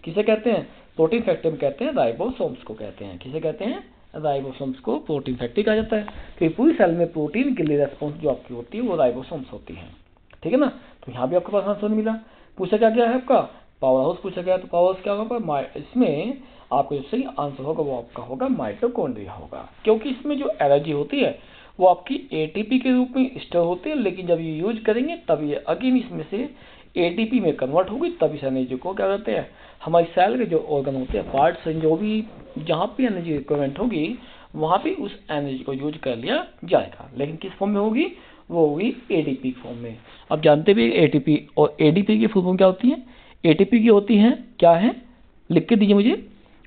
किसे कहते हैं, प्रोटीन फैक्ट्री में कहते हैं राइबोसोम्स को कहते हैं। किसे कहते हैं, राइबोसोम्स को प्रोटीन फैक्ट्री कहा जाता है। क्योंकि पूरी सेल में प्रोटीन के लिए रेस्पॉन्स जो आपकी होती है वो राइबोसोम्स होती है। ठीक है ना, तो यहाँ भी आपके पास आंसर मिला। पूछा क्या गया है आपका, पावर हाउस पूछा गया, तो पावर हाउस क्या होगा, इसमें आपको जो सही आंसर होगा वो आपका होगा माइटोकॉन्ड्रिया होगा। क्योंकि इसमें जो एनर्जी होती है वो आपकी एटीपी के रूप में स्टोर होती है, लेकिन जब ये यूज करेंगे तब ये अगेन इसमें से एटीपी में कन्वर्ट होगी, तब इस एनर्जी को क्या कहते हैं, हमारी सेल के जो ऑर्गन होते हैं, पार्ट्स, जो भी जहाँ भी एनर्जी रिक्वायरमेंट होगी वहाँ भी उस एनर्जी को यूज कर लिया जाएगा। लेकिन किस फॉर्म में होगी, वो होगी एटीपी फॉर्म में। अब जानते भी एटीपी और एडीपी की फुल फॉर्म क्या होती है, एटीपी की होती है क्या है, लिख के दीजिए मुझे।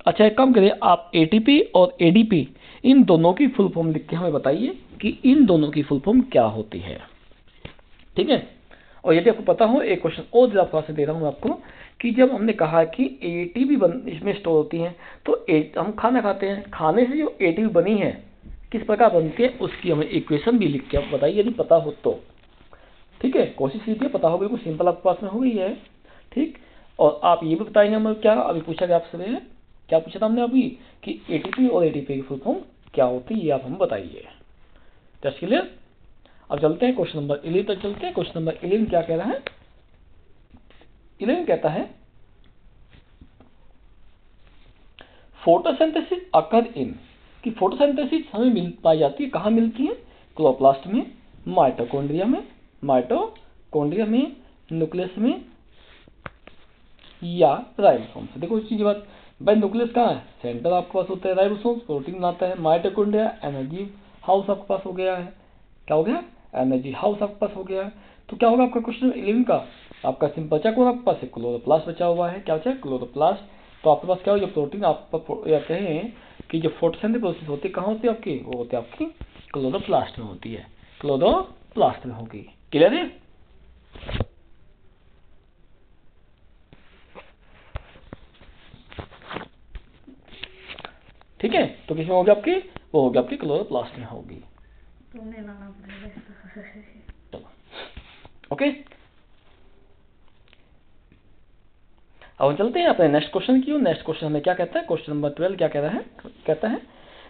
अच्छा एक काम करिए आप, एटीपी और एडीपी इन दोनों की फुल फॉर्म लिख के हमें बताइए कि इन दोनों की फुल फॉर्म क्या होती है। ठीक है, और यदि आपको पता हो, एक क्वेश्चन और आपके पास दे रहा हूँ आपको, कि जब हमने कहा कि एटीपी इसमें स्टोर होती है, तो हम खाना खाते हैं, खाने से जो एटीपी बनी है किस प्रकार बनती है उसकी हमें इक्वेशन भी लिख के आप बताइए यदि पता हो तो। ठीक है, कोशिश कीजिए, पता हो, बिल्कुल सिंपल आपके पास में हो गई है। ठीक, और आप ये भी बताएंगे हमें क्या अभी पूछा गया आपसे, क्या पूछा था हमने अभी कि एटीपी और एटीपी की फुल फॉर्म क्या होती है, ये आप हम बताइए। Test clear. अब चलते हैं क्वेश्चन नंबर 11 तक चलते हैं। क्वेश्चन नंबर 11 क्या कह रहा है? 11 कहता है फोटोसिंथेसिस अकर इन, कि फोटोसिंथेसिस हमें मिल पाई जाती है, कहाँ मिलती है? क्लोरोप्लास्ट में, माइटोकॉन्ड्रिया में, न्यूक्लियस में या राइबोसोम से। देखो इस चीज बात, भाई न्यूक्लियस कहाँ है? सेंटर आपके पास होता है, राइबोसोम प्रोटीन बनाता है, माइटोकॉन्ड्रिया एनर्जी हाउस आपके पास हो गया है। क्या हो गया? एनर्जी हाउस आपके पास हो गया है। तो क्या होगा आपका क्वेश्चन 11 का? आपका सिंपल बचा कौन आपके पास? क्लोरोप्लास्ट बचा हुआ है। क्या बचा? क्लोरोप्लास्ट। तो आपके पास क्या हो, जो प्रोटीन आप या कहें कि जो फोटोसिंथेसिस प्रोसेस होती है कहाँ होती है आपकी? वो होती है आपकी क्लोरोप्लास्ट में होती है, क्लोरोप्लास्ट में होगी। क्लियर है? ठीक है, तो किसमें होगी आपकी? वो होगी आपकी क्लोरोप्लास्ट में होगी। चलो ओके, अब चलते हैं अपने नेक्स्ट क्वेश्चन की। नेक्स्ट क्वेश्चन हमें क्या कहता है? क्वेश्चन नंबर 12 क्या कह रहा है? कहता है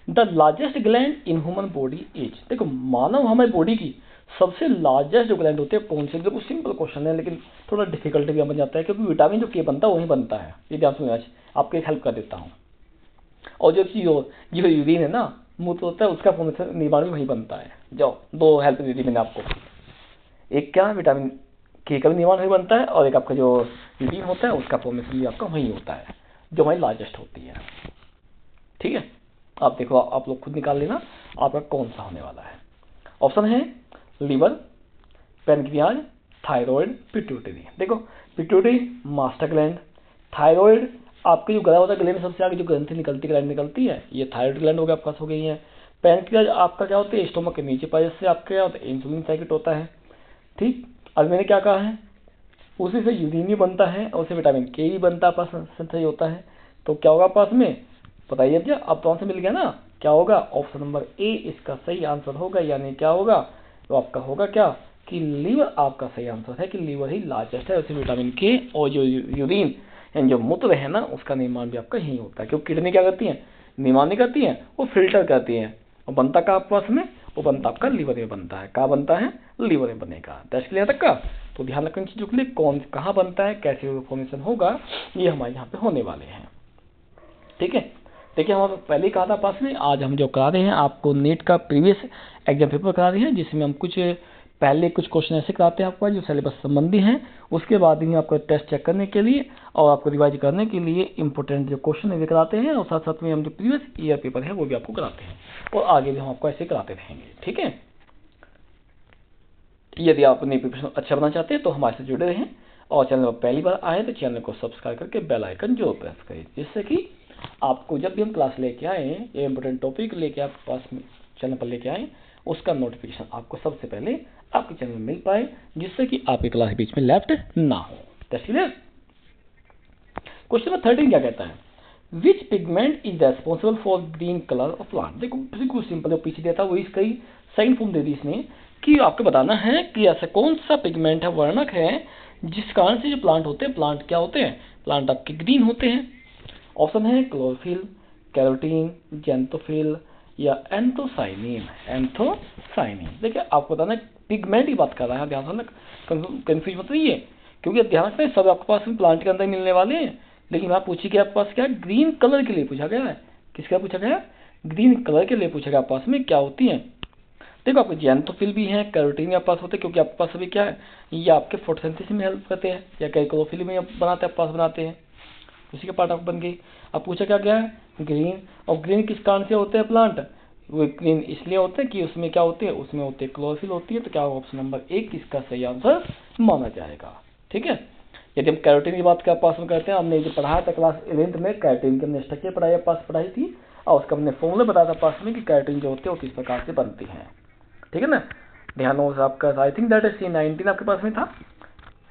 the largest gland in human body is. देखो मानव हमारी बॉडी की सबसे लार्जेस्ट जो ग्लैंड होते हैं कौन से? देखो सिंपल क्वेश्चन है लेकिन थोड़ा डिफिकल्ट भी बन जाता है, क्योंकि विटामिन जो के बनता है वही बनता है। ये ध्यान सुनिए, आज आपको एक हेल्प कर देता हूँ। और जो चीज जो यूरिन है ना, मूत्र होता है, उसका फॉर्मेशन निर्माण भी वही बनता है। जाओ, दो हेल्प दे दी मैंने आपको। एक क्या, विटामिन के का भी निर्माण वही बनता है, और एक आपका जो यूरिन होता है उसका फॉर्मेशन भी आपका वही होता है, जो हमारी लार्जेस्ट होती है। ठीक है, आप देखो, आप लोग खुद निकाल लेना आपका कौन सा होने वाला है। ऑप्शन है लीवर, पैनक्रियाज, थायराइड, पिट्यूटरी। देखो पिट्यूटरी मास्टर ग्लैंड, थायराइड आपके जो गला होता है, गले में सबसे आगे जो ग्रंथि निकलती ग्लैंड निकलती है, ये थायराइड ग्लैंड हो गया आपके पास हो गई है। पैनक्रियाज आपका क्या होता है? स्टोमक के नीचे पास से आपके क्या होता है? इंसुलिन सर्किट होता है। ठीक, अब मैंने क्या कहा है? उसी से यूरिन भी बनता है और उसे विटामिन के भी बनता है, पास संचय होता है। तो क्या होगा पास में? बताइए भैया, अब तो आंसर मिल गया ना? क्या होगा? ऑप्शन नंबर ए इसका सही आंसर होगा। यानी क्या होगा? तो आपका होगा क्या कि लीवर आपका सही आंसर है, कि लीवर ही लार्जेस्ट है, उसे विटामिन के और जो यूरिन यानी जो मूत्र है ना उसका निर्माण भी आपका यही होता है। क्योंकि किडनी क्या करती है? निर्माण नहीं करती है, वो फिल्टर करती है। और बनता का आपके पास में? वो बनता आपका लीवर में बनता है। कहाँ बनता है? लीवर में बनेगा। टेस्ट क्लियर तक का? तो ध्यान रखना चीजों के लिए, कौन कहाँ बनता है, कैसे फॉर्मेशन होगा, ये हमारे यहाँ पे होने वाले हैं। ठीक है, देखिए हम पहले ही कहा था पास में, आज हम जो करा रहे हैं आपको नेट का प्रीवियस एग्जाम पेपर करा रहे हैं, जिसमें हम कुछ पहले कुछ क्वेश्चन ऐसे कराते हैं आपको जो सिलेबस संबंधी हैं, उसके बाद ही आपको टेस्ट चेक करने के लिए और आपको रिवाइज करने के लिए इंपॉर्टेंट जो क्वेश्चन है वे कराते हैं, और साथ साथ में हम जो प्रीवियस ईयर पेपर है वो भी आपको कराते हैं, और आगे भी हम आपको ऐसे कराते रहेंगे। ठीक है, यदि आप अपनी प्रिपरेशन अच्छा बनाना चाहते हैं तो हमारे से जुड़े रहें, और चैनल पर पहली बार आए तो चैनल को सब्सक्राइब करके बेल आइकन जरूर प्रेस करें, जिससे कि आपको जब भी हम क्लास लेके आए या इंपॉर्टेंट टॉपिक लेके आप पास में चैनल पर लेके आए, उसका नोटिफिकेशन आपको सबसे पहले आपके चैनल में मिल पाए, जिससे कि आपकी क्लास बीच में लेफ्ट ना हो। क्लियर? क्वेश्चन नंबर 13 क्या कहता है? Which pigment is responsible for green colour of plant? देखो बिल्कुल सिंपल, जो पीछे दिया था वही इसका ही साइन फॉर्म दे दी इसने, कि आपको बताना है कि ऐसा कौन सा पिगमेंट है, वर्णक है, जिस कारण से जो प्लांट होते हैं, प्लांट क्या होते हैं? प्लांट आपके ग्रीन होते हैं। ऑप्शन है क्लोरोफिल, कैरोटीन, जेंथोफिल या एंथोसाइनिन। एंथोसाइनिन। देखिए आपको बताना पिगमेंट की बात कर रहा है, ध्यान रखना, कंफ्यूज मत रहिए, क्योंकि ध्यान रखना सब आपके पास प्लांट के अंदर मिलने वाले हैं, लेकिन आप पूछिए कि आपके पास क्या ग्रीन कलर के लिए पूछा गया है। किसका पूछा गया? ग्रीन कलर के लिए पूछा गया। आपके पास में क्या होती है? देखो आपके जेंथोफिल भी है, कैरोटीन आपके पास होते हैं, क्योंकि आपके पास अभी क्या है, ये आपके फोटोसिंथेसिस में हेल्प करते हैं, या क्लोरोफिल में बनाते हैं, पास बनाते हैं, उसी का पार्ट आप बन गई। अब पूछा क्या गया है? ग्रीन। और ग्रीन किस कारण से होते हैं प्लांट? वो ग्रीन इसलिए होते हैं कि उसमें क्या होते हैं? उसमें होते हैं क्लोरोफिल होती है। तो क्या होगा? ऑप्शन नंबर 1 इसका सही आंसर माना जाएगा। ठीक है, यदि हम कैरोटीन की बात क्या पास में करते हैं, हमने जो पढ़ाया था क्लास 11th में, कैरोटीन की हमने स्ट्रक्चर पढ़ाई थी, और उसका हमने फॉर्मूला बताया था पास में कि कैरोटीन जो होती है वो किस प्रकार से बनती है। ठीक है ना, ध्यान हो आपका, I think that is C19 आपके पास में था,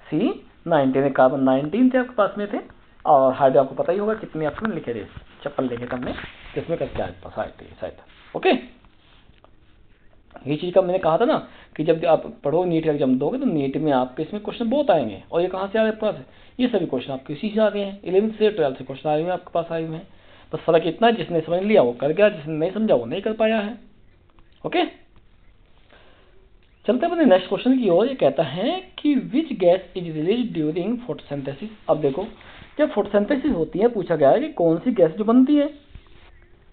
C19 कार्बन 19 थे आपके पास में थे, और हाइड्रो आपको पता ही होगा कितने आपने लिखे थे, चप्पल लिखे थे हमने, जिसमें करके आए पास आए थे शायद। ओके, ये चीज़ का मैंने कहा था ना कि जब आप पढ़ो नीट एग्जाम दोगे तो नीट में आपके इसमें क्वेश्चन बहुत आएंगे, और ये कहाँ से आ रहे हैं आपके पास, ये सभी क्वेश्चन आपके इसी से आ रहे हैं, 11th से 12th से क्वेश्चन आए हुए हैं आपके पास आए हुए हैं। बस फर्क इतना है जिसने समझ लिया वो कर गया, जिसने नहीं समझा वो नहीं कर पाया है। ओके, चलते हैं अपने नेक्स्ट क्वेश्चन की ओर। ये कहता है कि which gas is release during photosynthesis. अब देखो, जब फोटोसिंथेसिस होती है पूछा गया है कि कौन सी गैस जो बनती है,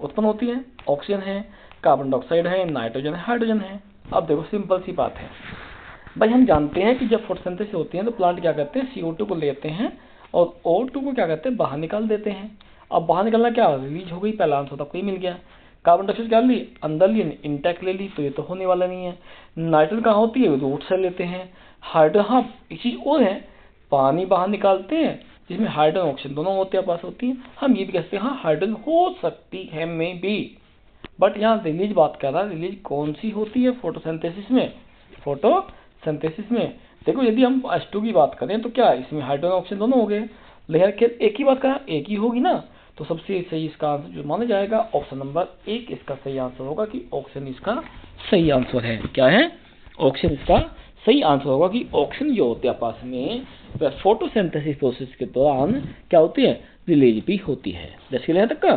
उत्पन्न होती है, ऑक्सीजन है, कार्बन डाइऑक्साइड है, नाइट्रोजन है, हाइड्रोजन है। अब देखो सिंपल सी बात है भाई, हम जानते हैं कि जब फोटोसिंथेसिस होती है तो प्लांट क्या करते हैं, CO2 को लेते हैं और O2 को क्या करते हैं, बाहर निकाल देते हैं। अब बाहर निकलना क्या, रिलीज हो गई, पहला आंसर तो आपको ही मिल गया। कार्बन डाइऑक्साइड क्या ली, अंदर ली, इंटैक्ट ले ली, तो ये तो होने वाला नहीं है। नाइट्रोजन कहाँ होती है, रूट से लेते हैं। हाइड्रोजन, हाँ एक चीज और है, पानी बाहर निकालते हैं जिसमें हाइड्रोजन ऑक्सीजन दोनों होते हैं, पास होती हैं। हम ये भी कहते हैं हाँ हाइड्रोजन हो सकती है मे बी, बट यहाँ रिलीज बात कर रहा है, रिलीज कौन सी होती है, फोटोसिंथेसिस में। फोटोसिंथेसिस में देखो, यदि हम H2 की बात करें तो क्या इसमें हाइड्रोजन ऑक्सीजन दोनों हो गए, लेकिन एक ही बात करा, एक ही होगी ना, तो सबसे सही इसका आंसर जो माना जाएगा ऑप्शन नंबर 1 इसका सही आंसर होगा कि ऑक्सीजन इसका सही आंसर है। क्या है, ऑक्सीजन इसका सही आंसर होगा कि ऑक्सीजन जो होते हैं आपस में वह फोटोसिंथेसिस प्रोसेस के दौरान क्या होती है, रिलीज भी होती है। जैसे यहाँ तक का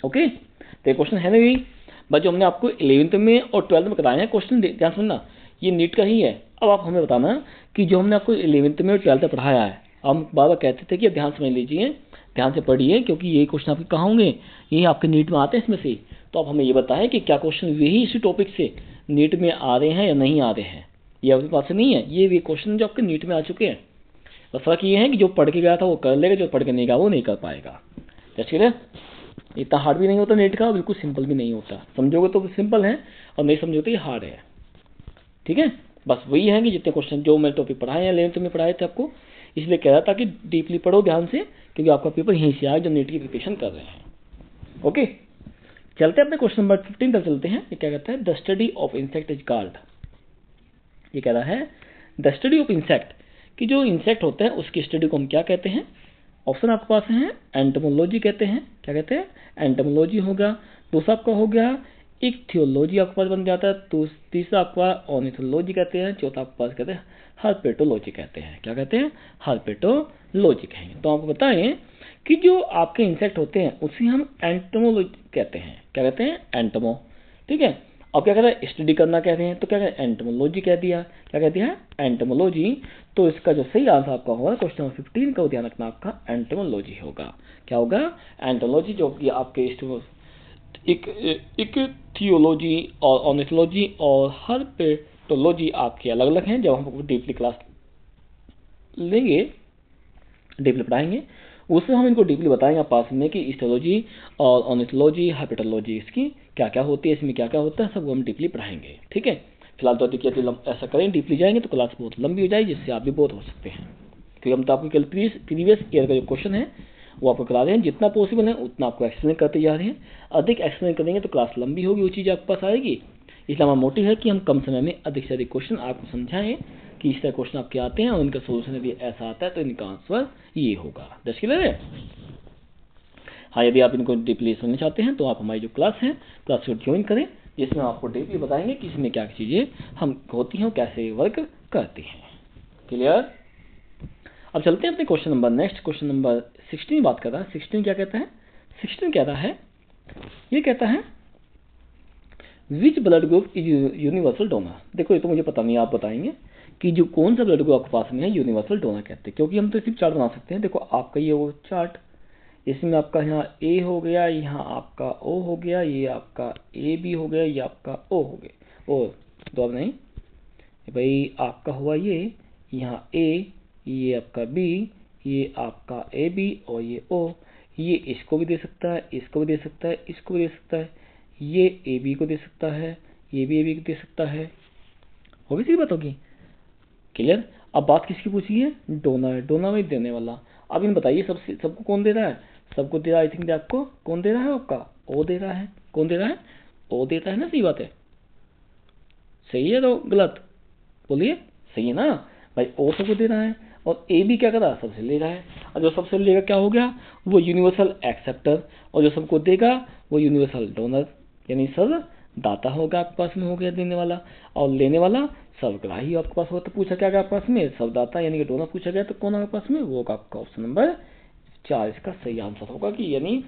ओके, तो क्वेश्चन है ना भी, बस जो हमने आपको 11th में और 12th में कराए हैं क्वेश्चन, ध्यान सुनना, ये नीट का ही है। अब आप हमें बताना कि जो हमने आपको 11th में और 12th में पढ़ाया है, हम बार बार कहते थे कि ध्यान समझ लीजिए, ध्यान से पढ़िए, क्योंकि ये क्वेश्चन आपके कहाँ होंगे, ये आपके नीट में आते हैं इसमें से। तो आप हमें ये बताएं कि क्या क्वेश्चन यही इसी टॉपिक से नीट में आ रहे हैं या नहीं आ रहे हैं। ये आपके पास से नहीं है, ये भी क्वेश्चन जो आपके नीट में आ चुके हैं। बस फर्क ये है कि जो पढ़ के गया था वो कर लेगा, जो पढ़ के नहीं गया वो नहीं कर पाएगा। जैसे इतना हार्ड भी नहीं होता नीट का, बिल्कुल सिंपल भी नहीं होता, समझोगे तो सिंपल है और नहीं समझोगे तो ये हार्ड है। ठीक है, बस वही है कि जितने क्वेश्चन जो मैं टॉपिक पढ़ाए हैं 11th में पढ़ाए थे आपको, इसलिए कह रहा था कि डीपली पढ़ो ध्यान से, क्योंकि आपका पेपर यहीं से आए जो नीट की प्रिपरेशन कर रहे हैं। ओके, चलते हैं अपने क्वेश्चन नंबर 15 तक चलते हैं। ये क्या कहता है, the study of insect is called. ये कह रहा है द स्टडी ऑफ इंसेक्ट, कि जो इंसेक्ट होते हैं उसकी स्टडी को हम क्या कहते हैं। ऑप्शन आपके पास है, एंटोमोलॉजी कहते हैं। क्या कहते हैं, एंटोमोलॉजी होगा। दूसरा आपका हो गया इक्थियोलॉजी आपके पास बन जाता है। तो तीसरा आपका ऑर्निथोलॉजी कहते हैं। चौथा आपके पास कहते हैं हर्पेटोलॉजी कहते हैं। क्या कहते हैं, हर्पेटोलॉजी कहेंगे। तो आपको बताएं कि जो आपके इंसेक्ट होते हैं उसे हम एंटोमोलॉजी कहते हैं। क्या कहते हैं, एंटोमो। ठीक है, अब क्या कहते हैं, स्टडी करना कहते हैं, तो क्या कहते हैं, एंटोमोलॉजी कह दिया। क्या कह दिया, एंटोमोलॉजी। तो इसका जो सही आंसर आपका होगा क्वेश्चन नंबर 15 का, ध्यान रखना आपका एंटोमोलॉजी होगा। क्या होगा, एंटोलॉजी, जो कि आपके इक्थियोलॉजी और ऑर्निथोलॉजी और हर्पेटोलॉजी आपके अलग अलग हैं। जब हम डीपली क्लास लेंगे, डीपली पढ़ाएंगे, उसमें हम इनको डीपली बताएंगे पास में कि इस्टोलॉजी और ऑर्निथोलॉजी, हर्पेटोलॉजी इसकी क्या क्या होती है, इसमें क्या क्या होता है, सब हम डीपली पढ़ाएंगे। ठीक है, फिलहाल तो देखिए ऐसा करें, डीपली जाएंगे तो क्लास बहुत लंबी हो जाएगी, जिससे आप भी बहुत हो सकते हैं। क्योंकि हम तो आपको केवल प्रीवियस ईयर का जो क्वेश्चन है वो आपको करा रहे हैं, जितना पॉसिबल है उतना आपको एक्सप्लेन करते जा रहे हैं। अधिक एक्सप्लेन करेंगे तो क्लास लंबी होगी, वो चीज़ आपके पास आएगी। इसलिए हमारा मोटिव है कि हम कम समय में अधिक से अधिक क्वेश्चन आपको समझाएं कि इस तरह क्वेश्चन आपके आते हैं और इनका सोल्यूशन यदि ऐसा आता है तो इनका आंसर ये होगा। जैसे क्लियर है। हाँ, यदि आप इनको डीपली समझना चाहते हैं तो आप हमारी जो क्लास है, क्लास को ज्वाइन करें, जिसमें आपको डीपली बताएंगे कि इसमें क्या चीज़ें हम होती हैं, कैसे वर्क करती हैं। क्लियर। अब चलते हैं अपने question number next, question number 16 बात कर रहा है। 16 क्या कहता है, 16 कहता है, ये कहता है which blood group is universal donor. देखो ये तो मुझे पता नहीं, आप बताएंगे कि जो कौन सा ब्लड ग्रुप आपके पास में है यूनिवर्सल डोनर कहते हैं, क्योंकि हम तो सिर्फ चार्ट बना सकते हैं। देखो आपका ये वो चार्ट, इसमें आपका यहाँ ए हो गया, यहाँ आपका ओ हो गया, ये आपका ए बी हो गया, ये आपका ओ हो गया, और दो अब नहीं भाई, आपका हुआ ये यहाँ ए, ये आपका बी, ये आपका ए बी और ये ओ। ये इसको भी दे सकता है, इसको भी दे सकता है, इसको भी दे सकता है, ये ए बी को दे सकता है, ये भी ए बी को दे सकता है। होगी सी बात होगी। क्लियर। अब बात किसकी पूछी है, डोनर, डोनर में देने वाला। अब इन बताइए सबको कौन दे रहा है, सबको दे रहा है। आई थिंक आपको कौन दे रहा है, आपका ओ दे रहा है। कौन दे रहा है, ओ देता है ना। सही बात है, सही है तो गलत बोलिए, सही है ना। भाई ओ सबको दे रहा है और ए भी क्या कर रहा है, सबसे ले रहा है, और जो सबसे लेगा क्या हो गया, वो यूनिवर्सल एक्सेप्टर, और जो सबको देगा वो यूनिवर्सल डोनर, यानी सब दाता होगा आपके पास में, हो गया देने वाला, और लेने वाला सर्वग्राही आपके पास होगा। तो पूछा क्या आपके पास में, सर्वदाता यानी कि डोनर पूछा गया, तो कौन आपके पास में, वो होगा आपका ऑप्शन नंबर 4 इसका सही आंसर होगा, कि यानी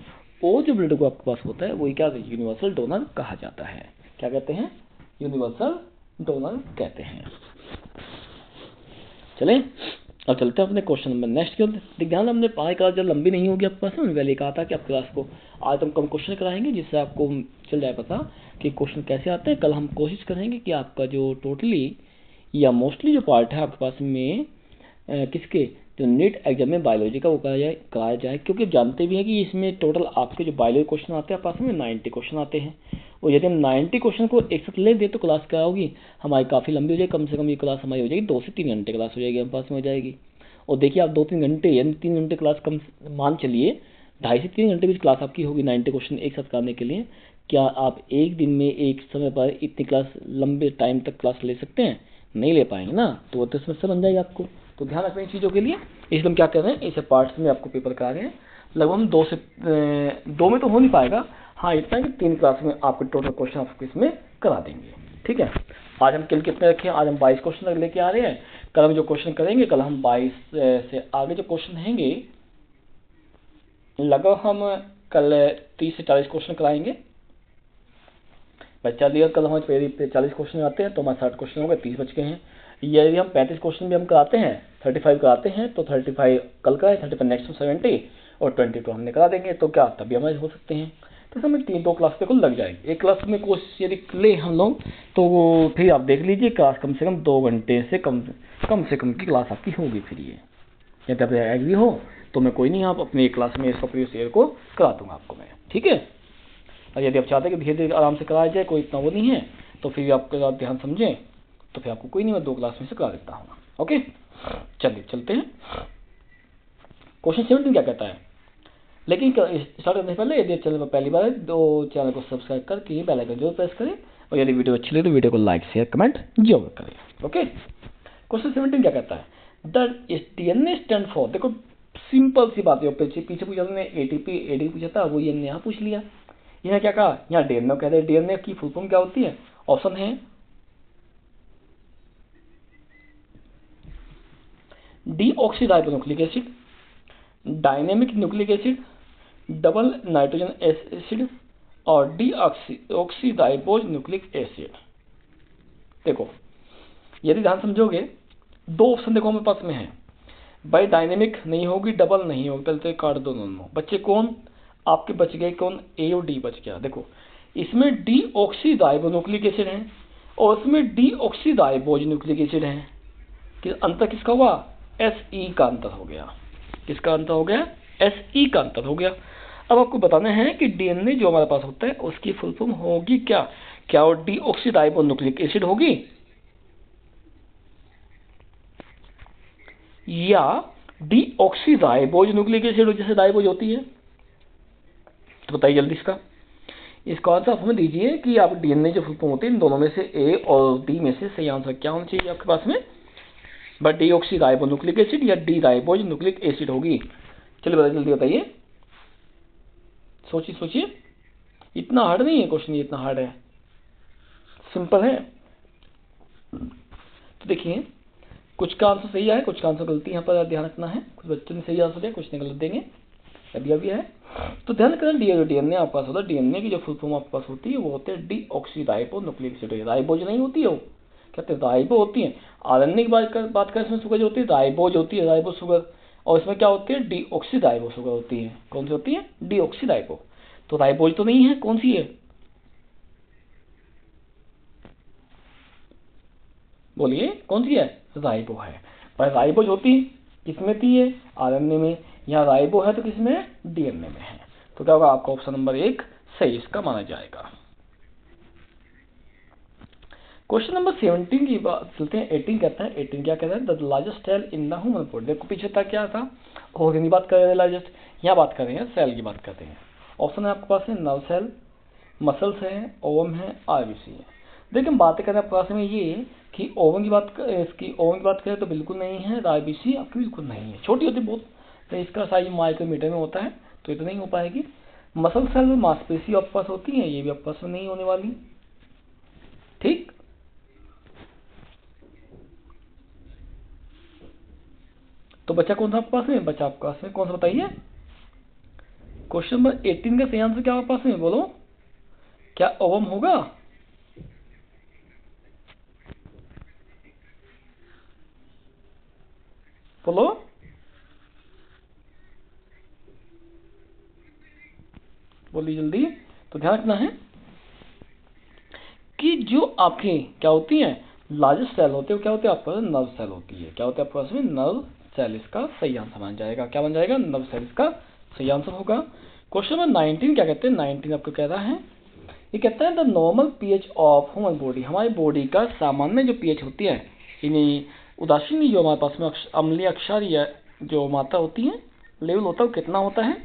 ओ जो ब्लड ग्रुप आपके पास होता है वही क्या यूनिवर्सल डोनर कहा जाता है। क्या कहते हैं, यूनिवर्सल डोनर कहते हैं। चलें अब चलते हैं अपने क्वेश्चन नंबर नेक्स्ट की ओर। ध्यान, हमने पढ़ाई क्लास जब लंबी नहीं होगी आपके पास में, पहले कहा था कि आप क्लास को आज हम कम क्वेश्चन कराएंगे, जिससे आपको चल जाए पता कि क्वेश्चन कैसे आते हैं। कल हम कोशिश करेंगे कि आपका जो टोटली या मोस्टली जो पार्ट है आपके पास में किसके, जो नीट एग्जाम में बायोलॉजी का वो कराया जाए, क्योंकि आप जानते भी हैं कि इसमें टोटल आपके जो बायोलॉजी क्वेश्चन आते हैं पास में 90 क्वेश्चन आते हैं, और यदि हम 90 क्वेश्चन को एक साथ ले दें तो क्लास क्या होगी हमारी, काफ़ी लंबी हो जाएगी। कम से कम ये क्लास हमारी हो जाएगी 2 से 3 घंटे क्लास हो जाएगी, हम पास में हो जाएगी। और देखिए आप 2-3 घंटे यानी 3 घंटे क्लास कम मान चलिए, 2.5 से 3 घंटे की क्लास आपकी होगी 90 क्वेश्चन एक साथ करने के लिए। क्या आप एक दिन में एक समय पर इतनी क्लास लंबे टाइम तक क्लास ले सकते हैं, नहीं ले पाएंगे ना, तो वो तो समस्या बन जाएगी आपको। तो ध्यान रखना इन चीज़ों के लिए, इसलिए हम क्या कर रहे हैं, इसे पार्ट्स में आपको पेपर करा रहे हैं। लगभग हम 2 में तो हो नहीं पाएगा, हाँ इतना कि 3 क्लास में आपके टोटल क्वेश्चन आपको इसमें करा देंगे। ठीक है, आज हम कल कितने रखे हैं, आज हम 22 क्वेश्चन लेके आ रहे हैं। कल हम जो क्वेश्चन करेंगे, कल हम 22 से आगे जो क्वेश्चन रहेंगे, लगभग हम कल 30 से 40 क्वेश्चन कराएंगे। बच्चा दिया कल हमारे 40 क्वेश्चन आते हैं तो हमारे 60 क्वेश्चन हो गए, 30 बच गए हैं। यदि हम 35 क्वेश्चन भी हम कराते हैं, 35 कराते हैं, तो 35 कल कराए, 35 नेक्स्ट 70 और 22 हमने करा देंगे, तो क्या तभी हमारे हो सकते हैं। तो हमें 2 क्लास पे कुल लग जाएगी। एक क्लास में कोशिश यदि ले हम लोग तो फिर आप देख लीजिए क्लास कम से कम 2 घंटे से कम की क्लास आपकी होगी। फिर ये यदि आप एग्री हो तो मैं कोई नहीं, आप अपनी एक क्लास में इसको प्रीवियस ईयर को करा दूंगा आपको मैं, ठीक है। और यदि आप चाहते हैं कि धीरे धीरे आराम से कराया जाए, कोई इतना वो नहीं है, तो फिर आपका ध्यान समझें, तो फिर आपको कोई नहीं, मैं 2 क्लास में से करा देता हूँ। ओके, चलिए चलते हैं। क्वेश्चन 17 क्या कहता है, लेकिन स्टार्ट करने से पहले यदि चैनल पर पहली बार है तो चैनल को सब्सक्राइब करके बेल आइकन जरूर प्रेस करें, और यदि वीडियो अच्छी लगे तो वीडियो को लाइक शेयर कमेंट जरूर करें। ओके, क्वेश्चन 17 क्या कहता है, द डीएनए स्टैंड फॉर, देखो सिंपल सी बात है, पीछे पूछा हमने एटीपी एडी पूछा था, वो ये यहाँ पूछ लिया। यहाँ क्या कहा, यहाँ डीएनए कहते हैं, डीएनए की फुल फॉर्म क्या होती है, ऑप्शन है deoxyribonucleic acid, dynamic nucleic acid, double nitrogen acid और डीऑक्सीराइबोज न्यूक्लिक एसिड। देखो यदि ध्यान समझोगे 2 ऑप्शन देखो हमारे पास में है भाई, डायनेमिक नहीं होगी, डबल नहीं होगी, पहले तो काट दो दोनों। बच्चे कौन आपके बच गए, कौन ए और डी बच गया। देखो इसमें डीऑक्सीराइबोन्यूक्लिक एसिड है और इसमें डीऑक्सीराइबोज न्यूक्लिक एसिड है, कि अंतर किसका हुआ, एसई का अंतर हो गया। किसका अंतर हो गया, एसई का अंतर हो गया। अब आपको बताना है कि डीएनए जो हमारे पास होता है उसकी फुल फॉर्म होगी क्या, क्या वो डीऑक्सीराइबोन्यूक्लिक एसिड होगी या डीऑक्सीराइबोज न्यूक्लिक एसिड, जैसे राइबोज होती है, तो बताइए जल्दी इसका आंसर आप हमें दीजिए कि आप डीएनए जो फुल फॉर्म होती है इन दोनों में से ए और डी में से सही आंसर क्या होना चाहिए आपके पास में, बट डीऑक्सीराइबोन्यूक्लिक एसिड या डी राइबोज न्यूक्लिक एसिड होगी। चलिए बताइए, जल्दी बताइए, सोचिए, इतना हार्ड नहीं है क्वेश्चन, ये इतना हार्ड है, सिंपल है। तो देखिए कुछ का आंसर सही है, कुछ का आंसर गलती, यहाँ पर ध्यान रखना है। कुछ बच्चों ने सही आंसर दिया, कुछ ने गलत देंगे, अभी है। तो ध्यान रखना, डीएनए आपके पास होता है, डीएनए की जो फुल फॉर्म आपके पास होती है वो होते हैं डीऑक्सीराइबोन्यूक्लिक एसिड। राइबोज नहीं होती है, वो कहते हैं राइबो होती है। आरएनए की बात करें इसमें शुगर जो होती है राइबोज होती है, राइबो शुगर, और इसमें क्या होती है, डीऑक्सीराइबो शुगर होती है। कौन सी होती है, डीऑक्सीराइबो। तो राइबोज तो नहीं है, कौन सी है, बोलिए कौन सी है, राइबो है। पर राइबोज होती किसमें थी है, आरएनए में, यहाँ राइबो है तो किसमें, डीएनए में है। तो क्या होगा, आपका ऑप्शन नंबर 1 सही इसका माना जाएगा। क्वेश्चन नंबर 17 की बात चलते हैं। 18 कहता है, 18 क्या कहता है, the largest cell in the human body. देखो पीछे तक क्या था, ऑर्गन की बात कर रहे हैं लार्जेस्ट, यहाँ बात कर रहे हैं सेल की बात करते हैं। ऑप्शन है आपके पास है नर्व सेल, मसल्स है, ओवम है, आरबीसी है। देखिए बातें करें पास में ये कि ओवन की बात करें तो बिल्कुल नहीं है, आईबीसी आपकी बिल्कुल नहीं है, छोटी होती है बहुत, तो इसका साइज माइक्रोमीटर में होता है, तो ये तो नहीं हो पाएगी। मसल सेल में मांसपेशी आपके पास होती है, ये भी आपके पास में नहीं होने वाली। ठीक, तो बच्चा कौन सा आपके पास में, बच्चा आपके पास में कौन सा बताइए। क्वेश्चन नंबर 18 का सही आंसर क्या आपके पास में, बोलो क्या ओवम होगा। बोलो, बोलिए जल्दी। तो ध्यान रखना है कि जो आपके क्या होती है लार्जेस्ट सेल होते हैं, क्या होते हैं आपके पास नर्व सेल होती है, क्या होता है आपके पास में नर्व सेल, इसका सही आंसर बन जाएगा, क्या बन जाएगा, नर्व सेल इसका सही आंसर होगा। क्वेश्चन नंबर 19 क्या कहते हैं, 19 आपको कह रहा है, ये कहता है the normal pH of human body, हमारी बॉडी का सामान्य जो पीएच होती है, यानी उदासीन जो हमारे पास में अम्लीय क्षारीय जो मात्रा होती है, लेवल होता है, वो कितना होता है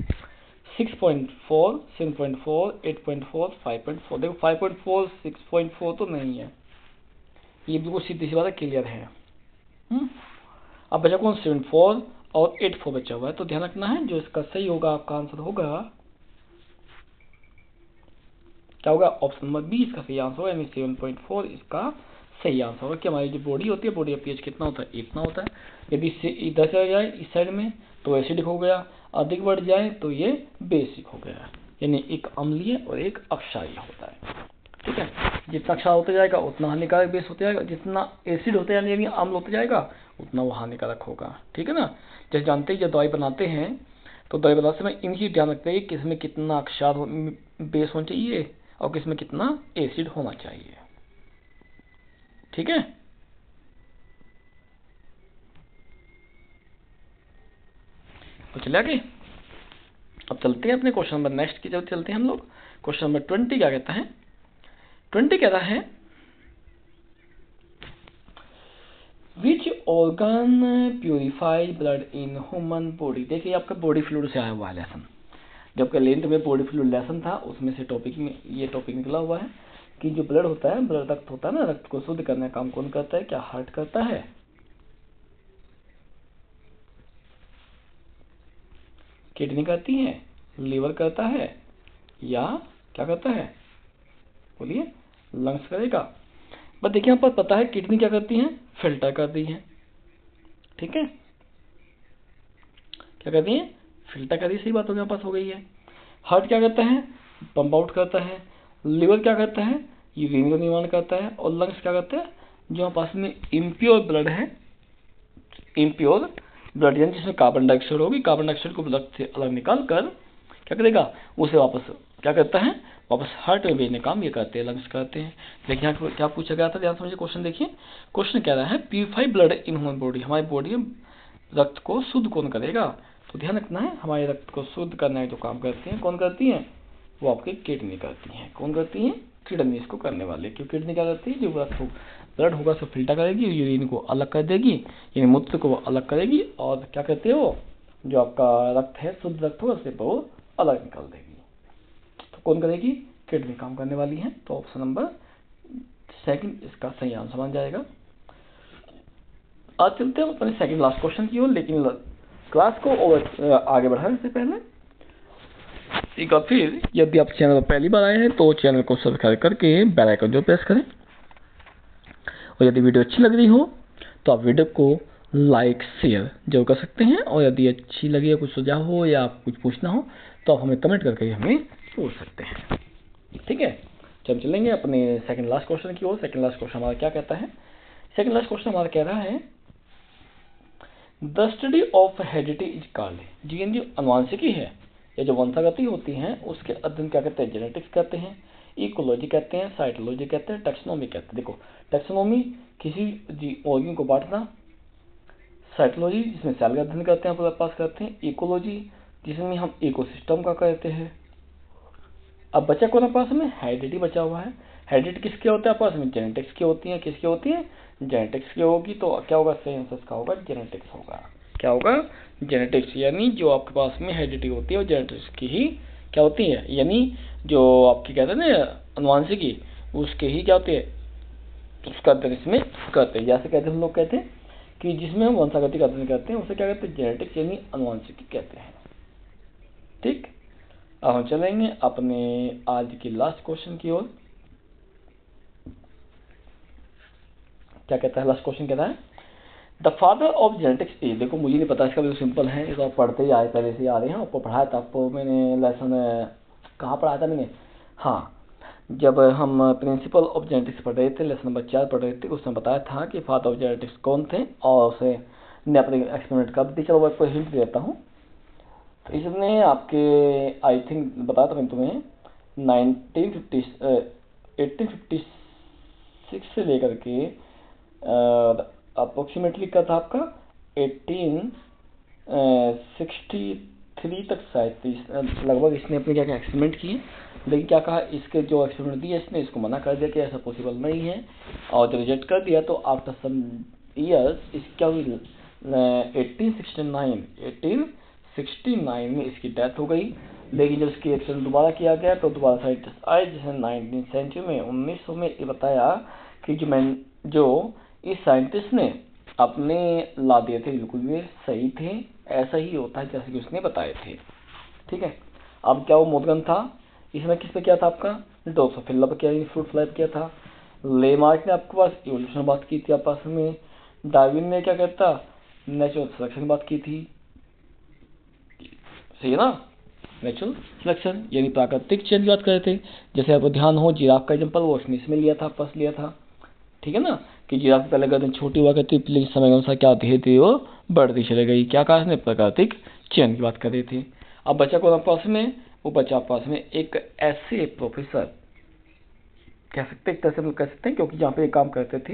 6.4, 7.4, 8.4, 5.4। देखो 5.4, 6.4 तो नहीं है, ये बिल्कुल सीधी सी बात है, क्लियर है। अब बचा कौन 7.4 और 8.4 बचा हुआ है, तो ध्यान रखना है जो इसका सही होगा आपका आंसर होगा क्या होगा, ऑप्शन नंबर बी इसका सही आंसर होगा, यानी 7.4 इसका सही आंसर होगा। कि हमारी जो बॉडी होती है, बॉडी का पीएच कितना होता है, इतना होता है। यदि इससे इधर चला जाए इस साइड में तो एसिडिक हो गया, अधिक बढ़ जाए तो ये बेसिक हो गया, यानी एक अम्लीय और एक अक्षारीय होता है। ठीक है, जितना क्षार होता जाएगा उतना हानिकारक बेस होता जाएगा, जितना एसिड होता जाएगा यानी अम्ल होता जाएगा उतना वो हानिकारक होगा। ठीक है ना, जैसे जानते हैं जब दवाई बनाते हैं तो दवाई बनाते समय इनकी ध्यान रखते हैं किसमें कितना क्षार बेस होना चाहिए और किसमें कितना एसिड होना चाहिए। ठीक है, तो चले आगे, अब चलते हैं अपने क्वेश्चन नंबर नेक्स्ट की तरफ चलते हैं हम लोग। क्वेश्चन नंबर 20 क्या कहता है, 20 कहता है which organ purify blood in human body. देखिए आपका बॉडी फ्लूइड से आया हुआ है लेसन, जब का लेंथ में बॉडी फ्लूइड लेसन था उसमें से टॉपिक में ये टॉपिक निकला हुआ है कि जो ब्लड होता है, ब्लड रक्त होता है ना, रक्त को शुद्ध करने का काम कौन करता है, क्या हार्ट करता है, किडनी करती है, लीवर करता है, या क्या करता है, बोलिए, लंग्स करेगा। बस देखिए यहाँ पर पता है किडनी क्या करती है, फिल्टर करती है। ठीक है, क्या करती है, फिल्टर करती है, सही बात हो पास हो गई है। हार्ट क्या करता है, पंप आउट करता है। लीवर क्या करता है, यूरिन का निर्माण करता है। और लंग्स क्या करता है, जो पास में इम्प्योर ब्लड है, इम्प्योर ब्लड यानी जिसमें कार्बन डाइऑक्साइड होगी, कार्बन डाइऑक्साइड को ब्लड से अलग निकाल कर क्या करेगा, उसे वापस क्या करता है, वापस हार्ट में भेजने काम ये करते हैं, लंग्स करते हैं। देखिए यहाँ क्या पूछा गया था, ध्यान समझिए क्वेश्चन। देखिए क्वेश्चन कह रहा है purify blood in human body, हमारी बॉडी में रक्त को शुद्ध कौन करेगा। तो ध्यान रखना है हमारे रक्त को शुद्ध करने जो काम करती हैं, कौन करती हैं, वो आपकी किडनी करती हैं। कौन करती हैं, किडनी इसको करने वाले। क्योंकि किडनी क्या करती है, जो रक्त ब्लड होगा उसको फिल्टर करेगी, यूरिन को अलग कर देगी, यानी मूत्र को अलग करेगी, और क्या करती है वो जो आपका रक्त है, शुद्ध रक्त होगा उससे वो अलग निकाल देगी। तो कौन करेगी, किडनी काम करने वाली है। तो ऑप्शन नंबर सेकंड इसका सही आंसर बन जाएगा। आज चलते हैं अपने सेकंड लास्ट क्वेश्चन की ओर, लेकिन क्लास को आगे बढ़ाने से पहले एक बार फिर यदि आप चैनल पर पहली बार आए हैं तो चैनल को सब्सक्राइब करके बेल आइकन जो प्रेस करें, और यदि वीडियो अच्छी लग रही हो तो आप वीडियो को लाइक शेयर जरूर कर सकते हैं। और यदि अच्छी लगी है, कुछ सुझाव हो या कुछ पूछना हो तो आप हमें कमेंट करके हमें पूछ सकते हैं। ठीक है, जब चलेंगे अपने सेकंड लास्ट क्वेश्चन की ओर। सेकंड लास्ट क्वेश्चन हमारा क्या कहता है, सेकंड लास्ट क्वेश्चन हमारा कह रहा है the study of heredity is called, gene जो अनुवांशिकी है या जो वंशागति होती है उसके अध्ययन क्या कहते हैं, जेनेटिक्स कहते हैं, इकोलॉजी कहते हैं, साइटोलॉजी कहते हैं, टैक्सोनॉमी कहते हैं। देखो टैक्सोनॉमी किसी ऑर्गन को बांटना, साइटोलॉजी जिसमें सेल का अध्ययन करते हैं पूरा पास करते हैं, इकोलॉजी जिसमें हम इकोसिस्टम का कहते हैं। अब बचा कौन पास में, हेरिडिटी बचा हुआ है। हेरिडिटी किसके होते हैं पास में, जेनेटिक्स की होती है। किसकी होती है, जेनेटिक्स की होगी। तो क्या होगा, सही आंसर का होगा जेनेटिक्स होगा। क्या होगा, जेनेटिक्स, यानी जो आपके पास में हेरिडिटी होती है वो जेनेटिक्स की ही क्या होती है, यानी जो आपकी कहते हैं ना अनुवांशिकी, उसके ही क्या होती है, उसका अध्ययन इसमें करते हैं। जैसे कहते हैं हम लोग कहते हैं कि जिसमें हम वंशागति का अध्ययन करते हैं उसे क्या कहते हैं, जेनेटिक्स यानी अनुवांशिकी कहते हैं। ठीक, अब हम चलेंगे अपने आज के लास्ट क्वेश्चन की ओर। क्या कहता है लास्ट क्वेश्चन, कहता है the father of genetics is, देखो मुझे नहीं पता इसका भी सिंपल है, ये तो आप पढ़ते ही आए, पहले से ही आ रहे हैं, आपको पढ़ाया था, आपको मैंने लेसन कहाँ पढ़ाया था मैंने, हाँ जब हम प्रिंसिपल ऑफ जेनेटिक्स पढ़ रहे थे, लेसन नंबर 4 पढ़ रहे थे, उसमें बताया था कि फादर ऑफ जेनेटिक्स कौन थे और उसे ने अपने एक्सपेरिमेंट कब दी। चलो मैं आपको हिंट देता हूँ। तो इसने आपके आई थिंक बताया था मैंने तुम्हें 1856 से लेकर के अप्रोक्सीमेटली क्या था आपका 1863 तक शायद लगभग इसने अपने क्या क्या एक्सपेरिमेंट किए। लेकिन क्या कहा, इसके जो एक्सपेरिमेंट दिए इसने इसको मना कर दिया कि ऐसा पॉसिबल नहीं है, और जब रिजेक्ट कर दिया तो आफ्टर सम ईयर्स इस क्या हुई 1869 में इसकी डेथ हो गई। लेकिन जब इसकी एक्सपेरिमेंट दोबारा किया गया तो दोबारा साइंटिस्ट आए, जैसे 19वीं सेंचुरी में 1900 में ये बताया कि जो इस साइंटिस्ट ने अपने ला दिए थे बिल्कुल भी सही थे, ऐसा ही होता है जैसे कि उसने बताए थे। ठीक है, अब क्या वो मोर्गन था, इसमें किस पे किया था आपका ड्रोसोफिला पे किया, फ्रूट फ्लाई किया था। लेमार्क ने आपके पास इवोल्यूशन बात की थी आपस में। डार्विन ने क्या कहता, नेचुरल सिलेक्शन बात की थी, सही है ना, नेचुरल सिलेक्शन यानी प्राकृतिक चयन की बात कर रहे थे। जैसे आपको ध्यान हो जिराफ का एग्जाम्पल वो उसने इसमें लिया था, आपस लिया था, ठीक है ना, कि जिराफ पहले गर्दन छोटी हुआ करती थी, लेकिन समय के अनुसार क्या धीरे धीरे वो बढ़ती चली गई। क्या कहा इसने, प्राकृतिक चयन की बात कर रहे थे। अब बच्चा को पास में, वो बच्चा पास में एक ऐसे प्रोफेसर कह सकते, एक तरह से हम कह सकते हैं, क्योंकि जहाँ पे काम करते थे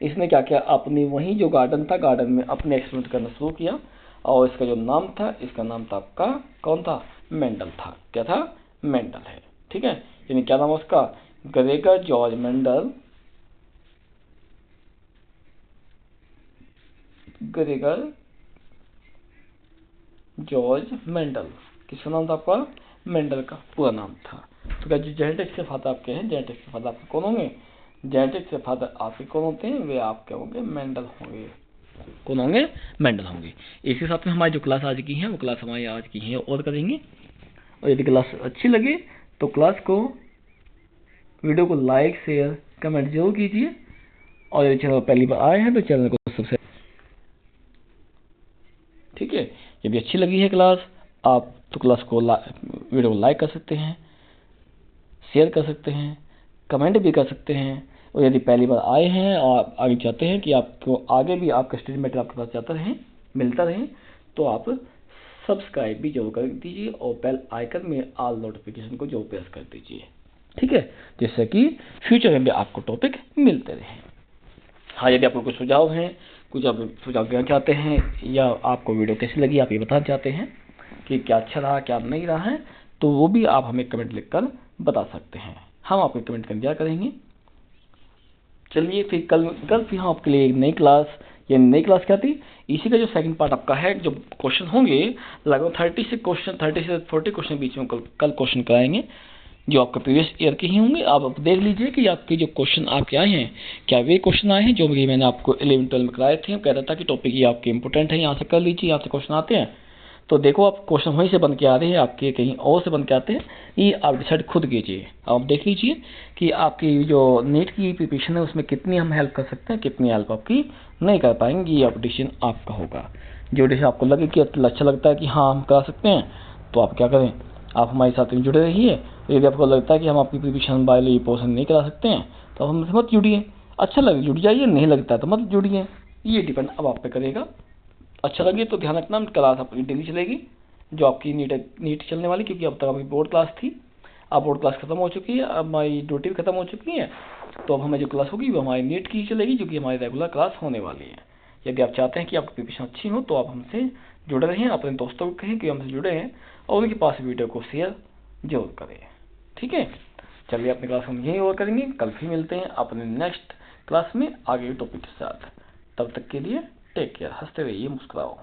इसने क्या किया, अपनी वही जो गार्डन था, गार्डन में अपने एक्सपेरिमेंट करना शुरू किया, और इसका जो नाम था, इसका नाम था आपका कौन था, मेंडल था। क्या था, मेंडल है। ठीक है, यानी क्या नाम है उसका, Gregor George Mendel, Gregor George Mendel, किसका नाम था आपका, मेंडल का पूरा नाम था। तो क्या जो जेनेटिक्स के फादर आपके हैं, जेनेटिक्स के फादर आपके कौन होंगे, जेनेटिक्स के फादर आपके कौन होते हैं, वे आपके होंगे मेंडल होंगे। कौन होंगे, मेंडल होंगे। इसके साथ में हमारी जो क्लास आज की है वो क्लास हमारी आज की है और करेंगे। और यदि क्लास अच्छी लगे तो क्लास को, वीडियो को लाइक शेयर कमेंट जरूर कीजिए, और यदि चैनल पहली बार आए हैं तो चैनल को सब्सक्राइब। ठीक है, यदि अच्छी लगी है क्लास आप तो क्लास को वीडियो को लाइक कर सकते हैं, शेयर कर सकते हैं, कमेंट भी कर सकते हैं। और यदि पहली बार आए हैं और आप आगे चाहते हैं कि आपको आगे भी आपका स्टडी मटेरियल आपके पास जाता रहे, मिलता रहे, तो आप सब्सक्राइब भी जरूर कर दीजिए और बेल आइकन में ऑल नोटिफिकेशन को जरूर प्रेस कर दीजिए। ठीक है, जिससे कि फ्यूचर में भी आपको टॉपिक मिलते रहे। हाँ, यदि आपको कुछ सुझाव हैं, कुछ आप सुझाव देना चाहते हैं, या आपको वीडियो कैसी लगी आप ये बताना चाहते हैं कि क्या अच्छा रहा क्या नहीं रहा है, तो वो भी आप हमें कमेंट लिखकर बता सकते हैं, हम आपको कमेंट कर दिया करेंगे। चलिए फिर कल फिर हम आपके लिए एक नई क्लास, ये नई क्लास क्या थी, इसी का जो सेकंड पार्ट आपका है, जो क्वेश्चन होंगे लगभग 30 से 40 क्वेश्चन बीच में कल क्वेश्चन कराएंगे, जो आपका प्रीवियस ईयर के ही होंगे। आप देख लीजिए कि आपके जो क्वेश्चन आपके आए हैं क्या वे क्वेश्चन आए हैं जो भी मैंने आपको 11-12 में कराए थे। कहता था कि टॉपिक ये आपके इंपॉर्टेंट है, यहाँ से कर लीजिए, यहाँ से क्वेश्चन आते हैं। तो देखो आप क्वेश्चन वहीं से बन के आ रहे हैं, आपके कहीं और से बन के आते हैं, ये आप डिसाइड खुद कीजिए। आप देख लीजिए कि आपकी जो नीट की प्रिपरेशन है उसमें कितनी हम हेल्प कर सकते हैं, कितनी हेल्प आपकी नहीं कर पाएंगे, ये आप डिसीजन आपका होगा। जो डिसीजन आपको लगे कि अच्छा लगता है कि हाँ हम करा सकते हैं, तो आप क्या करें, आप हमारे साथ में जुड़े रहिए। यदि आपको लगता है कि हम आपकी प्रिपरेशन बाय ये पोर्शन नहीं करा सकते हैं तो आप हमसे मत जुड़िए, अच्छा लगे जुड़ जाइए, नहीं लगता तो मत जुड़िए, ये डिपेंड अब आप पे करेगा। अच्छा लगे तो ध्यान रखना क्लास आपकी डेली चलेगी, जो आपकी नीट चलने वाली, क्योंकि अब तक आपकी बोर्ड क्लास थी, अब बोर्ड क्लास खत्म हो चुकी है, अब हमारी ड्यूटी भी खत्म हो चुकी है, तो अब हमें जो क्लास होगी वो हमारी नीट की चलेगी, जो कि हमारी रेगुलर क्लास होने वाली है। यदि आप चाहते हैं कि आपकी प्रिपरेशन अच्छी हो तो आप हमसे जुड़े रहें, अपने दोस्तों को कहें कि हमसे जुड़े हैं, और उनके पास वीडियो को शेयर जरूर करें। ठीक है, चलिए अपनी क्लास हम यही और करेंगे, कल फिर मिलते हैं अपने नेक्स्ट क्लास में आगे के टॉपिक के साथ। तब तक के लिए टेक केयर, हंसते रहिए, मुस्कुराओ।